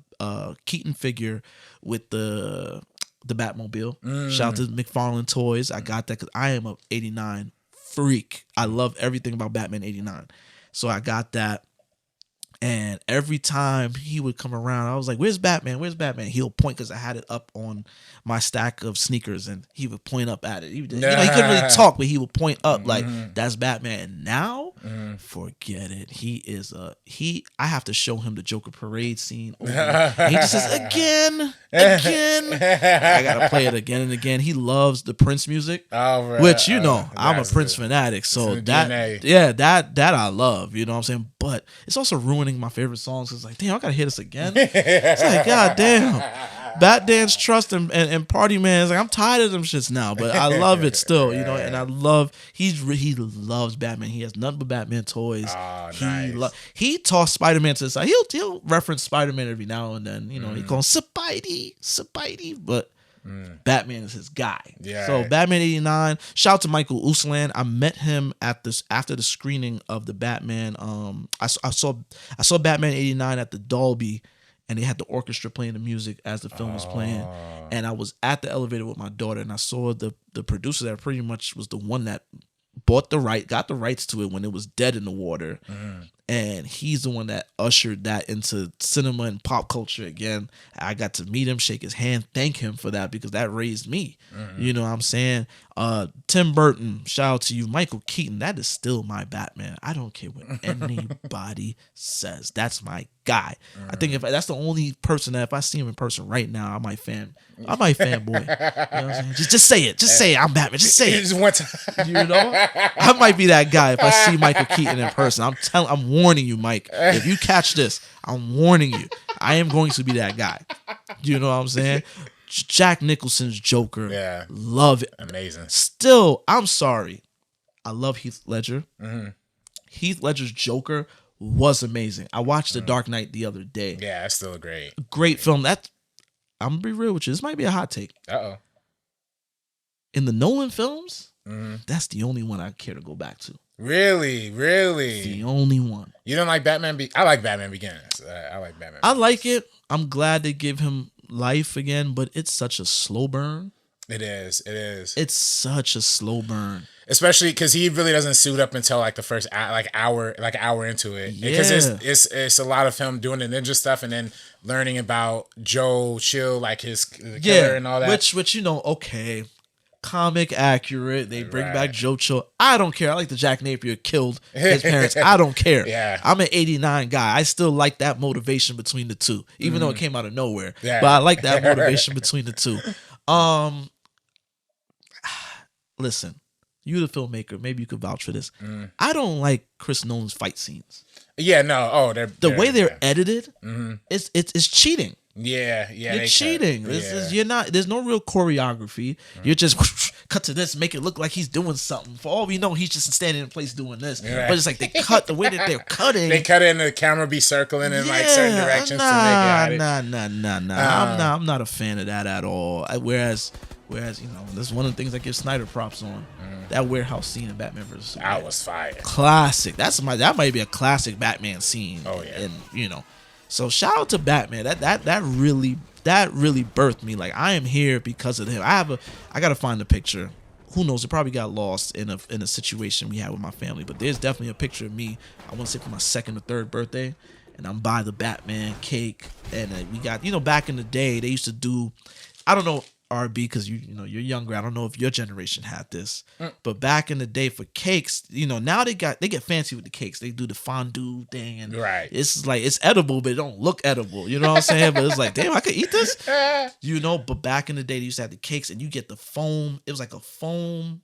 Keaton figure with the Batmobile. Shout out to McFarlane Toys. I got that because I am a 89 freak. I love everything about Batman 89. So I got that. And every time he would come around, I was like, where's Batman? Where's Batman? He'll point because I had it up on my stack of sneakers and he would point up at it. He couldn't really talk, but he would point up like, that's Batman. And now, forget it. I have to show him the Joker parade scene. He just says, again. I got to play it again and again. He loves the Prince music, which, I'm a Prince fanatic. So that I love, you know what I'm saying? But it's also ruining my favorite songs. It's like, damn, I gotta hear this again. It's like, god damn. Bat Dance Trust and Party Man. It's like, I'm tired of them shits now, but I love it still, and I love he loves Batman. He has nothing but Batman toys. He tossed Spider-Man to the side. He'll reference Spider-Man every now and then, he calls him Spidey, but Batman is his guy. Yeah. So Batman 89. Shout out to Michael Uslan. I met him after the screening of the Batman. I saw Batman 89 at the Dolby, and they had the orchestra playing the music as the film was playing. And I was at the elevator with my daughter, and I saw the producer that pretty much was the one that got the rights to it when it was dead in the water. And he's the one that ushered that into cinema and pop culture again. I got to meet him, shake his hand, thank him for that because that raised me. You know what I'm saying? Tim Burton, shout out to you. Michael Keaton, that is still my Batman. I don't care what anybody says. That's my guy. I think if that's the only person that if I see him in person right now, I might fanboy. You know what I'm saying? Just say it. Just say it. I'm Batman. Just say it. Just one time. You know? I might be that guy if I see Michael Keaton in person. I'm warning you, Mike. If you catch this, I'm warning you. I am going to be that guy. You know what I'm saying? Jack Nicholson's Joker. Yeah. Love it. Amazing. Still, I'm sorry. I love Heath Ledger. Heath Ledger's Joker was amazing. I watched The Dark Knight the other day. Yeah, it's still great film. I'm going to be real with you. This might be a hot take. Uh-oh. In the Nolan films, that's the only one I care to go back to. Really? The only one. You don't like Batman? I like Batman Begins. I like Batman. I like it. I'm glad they give him life again, but it's such a slow burn. It is. It's such a slow burn. Especially because he really doesn't suit up until like the first hour into it. Yeah. Because it's a lot of him doing the ninja stuff and then learning about Joe Chill, like his killer and all that. Which okay. Comic accurate. They bring back Joe Chill. I don't care. I like the Jack Napier killed his parents. I don't care. Yeah. I'm an 89 guy. I still like that motivation between the two, even though it came out of nowhere. Yeah. But I like that motivation between the two. Listen, You the filmmaker, maybe you could vouch for this. I don't like Chris Nolan's fight scenes. Yeah, no. Oh, the way they're edited, it's cheating. Yeah, You're cheating. You're not. There's no real choreography. You're just cut to this, make it look like he's doing something. For all we know, he's just standing in place doing this. Right. But it's like they cut the way that they're cutting. They cut it and the camera be circling in like certain directions to make it. I'm not a fan of that at all. Whereas this is one of the things I give Snyder props on. That warehouse scene in Batman vs. Superman. That was fire. Classic. That might be a classic Batman scene. Oh yeah. And so shout out to Batman. That really birthed me. Like, I am here because of him. I gotta find the picture. Who knows? It probably got lost in a situation we had with my family. But there's definitely a picture of me. I want to say for my second or third birthday, and I'm by the Batman cake. And we got back in the day they used to do. I don't know. RB, because you're younger. I don't know if your generation had this, but back in the day for cakes, now they get fancy with the cakes. They do the fondue thing, and it's like it's edible, but it don't look edible. You know what I'm saying? But it's like, damn, I could eat this. But back in the day, they used to have the cakes, and you get the foam. It was like a foam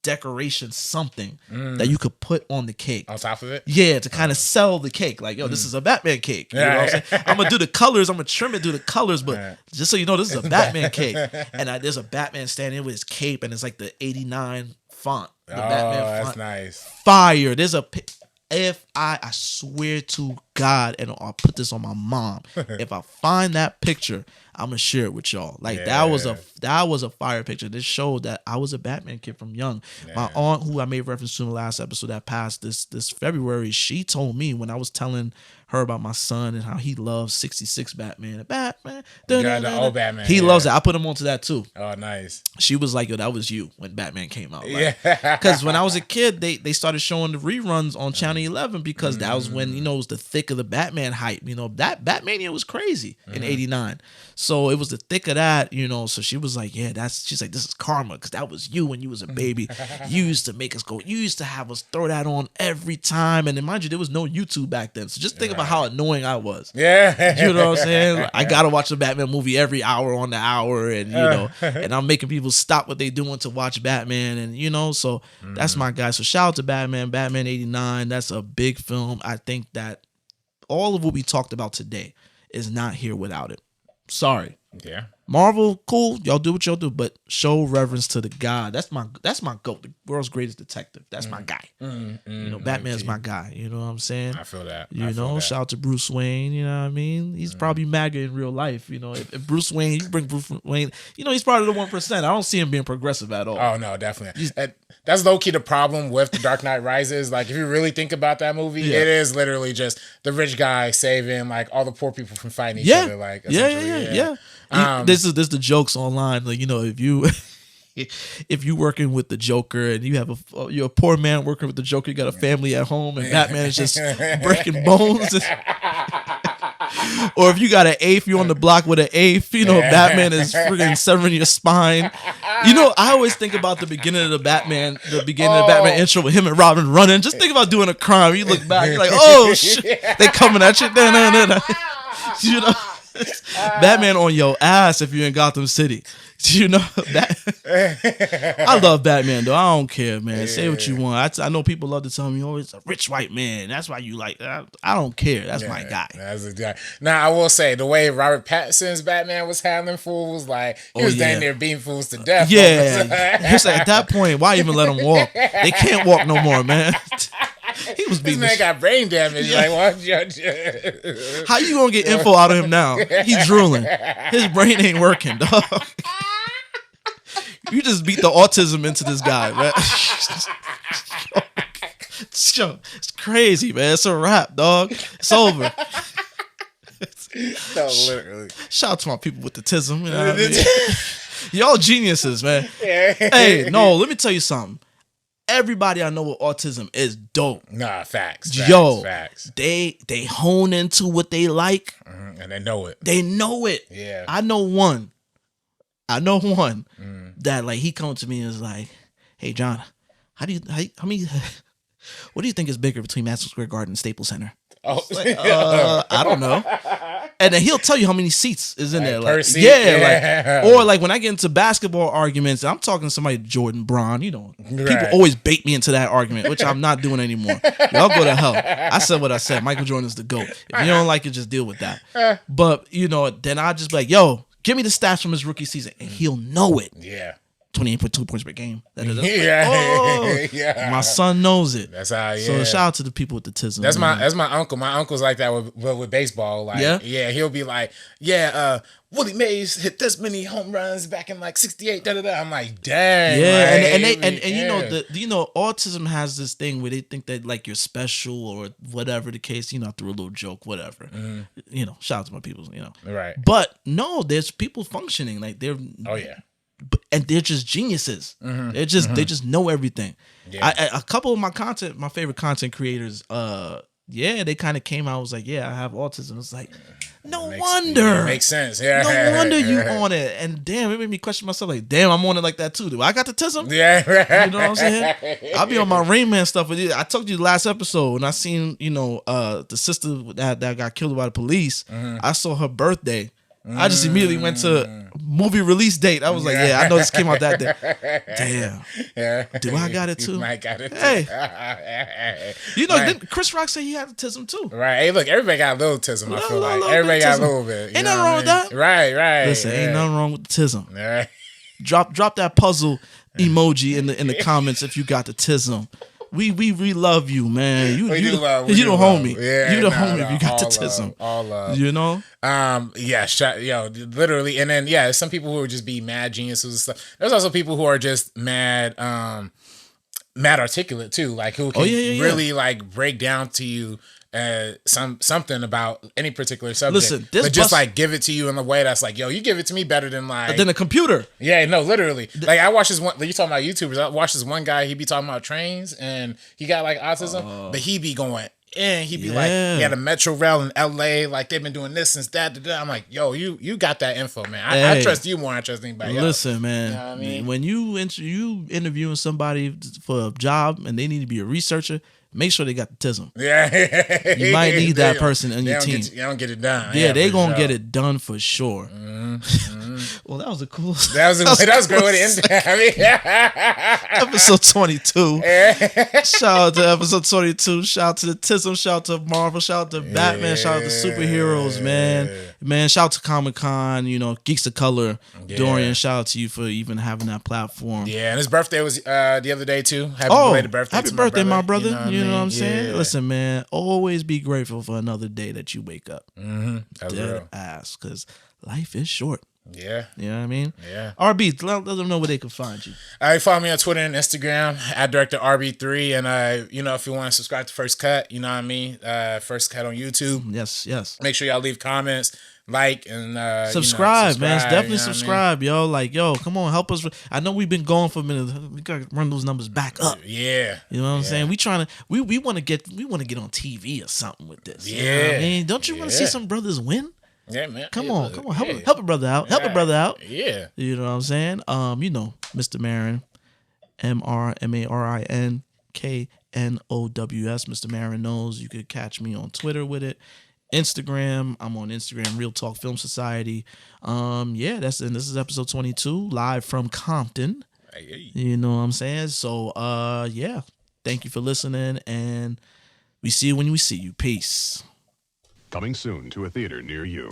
decoration, something that you could put on the cake on top of it. Yeah, to kind of sell the cake. Like, yo, this is a Batman cake. You know what I'm saying? I'm gonna do the colors. I'm gonna trim it, do the colors, but just so you know, this is a Batman cake. And there's a Batman standing with his cape, and it's like the 89 font. The Batman font. That's nice. Fire. There's a. If I swear to God, and I'll put this on my mom, if I find that picture, I'm gonna share it with y'all. Like, that was a fire picture. This showed that I was a Batman kid from young. Yeah. My aunt, who I made reference to in the last episode that passed this February, she told me when I was telling her about my son and how he loves 66 Batman. Batman. The old Batman. He loves it. I put him onto that too. Oh, nice. She was like, yo, that was you when Batman came out. Like, yeah. Because when I was a kid, they started showing the reruns on Channel 11 because that was when, it was the thick of the Batman hype. That Batmania was crazy in 89. So it was the thick of that, So she was like, yeah, she's like, this is karma because that was you when you was a baby. You used to make us go, you used to have us throw that on every time. And then, mind you, there was no YouTube back then. So just think about how annoying I was. Yeah. You know what I'm saying? Like, I got to watch a Batman movie every hour on the hour. And, and I'm making people stop what they're doing to watch Batman. And, so that's my guy. So shout out to Batman 89. That's a big film. I think that all of what we talked about today is not here without it. Sorry. Yeah. Marvel, cool. Y'all do what y'all do, but show reverence to the God. That's my GOAT, the world's greatest detective. That's my guy. Batman's my guy. You know what I'm saying? I feel that. Shout out to Bruce Wayne. You know what I mean? He's probably MAGA in real life. If Bruce Wayne, you bring Bruce Wayne, he's part of the 1%. I don't see him being progressive at all. Oh no, definitely. That's low key the problem with The Dark Knight Rises. Like, if you really think about that movie, it is literally just the rich guy saving like all the poor people from fighting each other. Like, yeah. This is the jokes online. Like, if you working with the Joker and you're a poor man working with the Joker, you got a family at home, and Batman is just breaking bones. Or if you got an eighth, you're on the block with an eighth. Batman is freaking severing your spine. I always think about the beginning of the Batman intro with him and Robin running. Just think about doing a crime. You look back, you're like, oh shit, they coming at you. Batman on your ass if you're in Gotham City. I love Batman though. I don't care, man. Say what you want. I know people love to tell me, oh, it's a rich white man. That's why you like that. I don't care. That's my guy. That's a guy. Now, I will say, the way Robert Pattinson's Batman was handling fools, like, he was damn near beating fools to death. Yeah. It's like, at that point, why even let them walk? They can't walk no more, man. He was beating. This man got brain damage. Yeah. Like, what? How you gonna get info out of him now? He's drooling. His brain ain't working, dog. You just beat the autism into this guy, man. It's crazy, man. It's a wrap, dog. It's over. No, literally. Shout out to my people with the tism. You know what I mean? Y'all geniuses, man. Hey, no, let me tell you something. Everybody I know with autism is dope. Nah, facts. Facts. They hone into what they like. And they know it. Yeah. I know one that, like, he come to me and is like, hey John, what do you think is bigger between Madison Square Garden and Staples Center? Oh, like, I don't know. And then he'll tell you how many seats is in there. Like, per seat? yeah, like, or like when I get into basketball arguments, I'm talking to somebody, Jordan Braun, you know, people always bait me into that argument, which I'm not doing anymore. Y'all go to hell. I said what I said. Michael Jordan is the GOAT. If you don't like it, just deal with that. But, you know, then I just be like, yo, give me the stats from his rookie season, and he'll know it. Yeah. 28.2 points per game. Yeah. My son knows it. That's how. Yeah. So shout out to the people with the tism. That's my uncle. My uncle's like that with baseball. Like, yeah, he'll be like, Willie Mays hit this many home runs back in like '68. I'm like, dang. Yeah, and you know, autism has this thing where they think that like you're special or whatever the case. You know, through a little joke, whatever. You know, shout out to my people. You know, right. But no, there's people functioning like they're. Oh yeah. And they're just geniuses. They just know everything. Yeah. A couple of my favorite content creators, they kind of came out. Was like, I have autism. It's like, no wonder. It makes sense. Yeah. No wonder you on it. And damn, it made me question myself. Like, damn, I'm on it like that too. Do I got the tism? Yeah. Right. You know what I'm saying? I'll be on my Rain Man stuff with you. I told you the last episode when I seen the sister that got killed by the police. I saw her birthday. I just immediately went to movie release date. I was like, I know this came out that day. Damn. Yeah. Do I got it too? You might got it too. Hey. You know, didn't Chris Rock said he had autism too. Right. Hey, look, everybody got a little tism, I feel like. Everybody got a little bit. Ain't nothing wrong with that. Right. Listen, ain't nothing wrong with the tism. All right. Drop that puzzle emoji in the comments if you got the tism. We love you, man. You the homie. Yeah, you the homie if you got the tism. All love. You know? Literally. And then some people who are just be mad geniuses and stuff. There's also people who are just mad articulate too, like who can really like break down to you something about any particular subject. Listen, but just like give it to you in a way that's like, yo, you give it to me better than like than a computer. Yeah, no, literally. Like I watched this one. You talking about YouTubers? I watched this one guy. He be talking about trains, and he got like autism, but he be going. And he'd be like, he had a Metro Rail in LA, like they've been doing this since that. I'm like, yo, you got that info, man. I trust you more than I trust anybody else. Listen, man, you know what I mean? When you interviewing somebody for a job and they need to be a researcher, make sure they got the tism. Yeah. You might need that person on your team. You don't get it done. Yeah, they gonna get it done for sure. Well, that was a cool. That was a great way to end it. I mean, episode 22. Shout out to episode 22. Shout out to the tism. Shout out to Marvel. Shout out to Batman. Shout out to superheroes, man. Man, shout out to Comic-Con. You know, Geeks of Color. Dorian, shout out to you for even having that platform. Yeah, and his birthday was the other day too. Happy birthday! Happy birthday, my brother. You know what I'm Yeah. saying? Listen, man, always be grateful for another day that you wake up. That's Dead real. ass, because life is short. Yeah. You know what I mean? Yeah. RB, let them know where they can find you. Follow me on Twitter and Instagram at Director RB3. And, if you want to subscribe to First Cut, you know what I mean? First Cut on YouTube. Yes. Make sure y'all leave comments, like, and subscribe, man. Definitely subscribe. subscribe, yo. Like, yo, come on, help us. I know we've been going for a minute. We gotta run those numbers back up. Yeah. You know what I'm saying? We want to get on TV or something with this. Yeah. You know what I mean? Don't you want to see some brothers win? Yeah, man. Come on. Help a brother out. Help a brother out. Yeah. You know what I'm saying? Mr. Marin, MrMarinKNOWS, Mr. Marin knows. You could catch me on Twitter with it. Instagram, I'm on Instagram, Real Talk Film Society. This is episode 22, live from Compton. You know what I'm saying? So, thank you for listening, and we see you when we see you. Peace. Coming soon to a theater near you.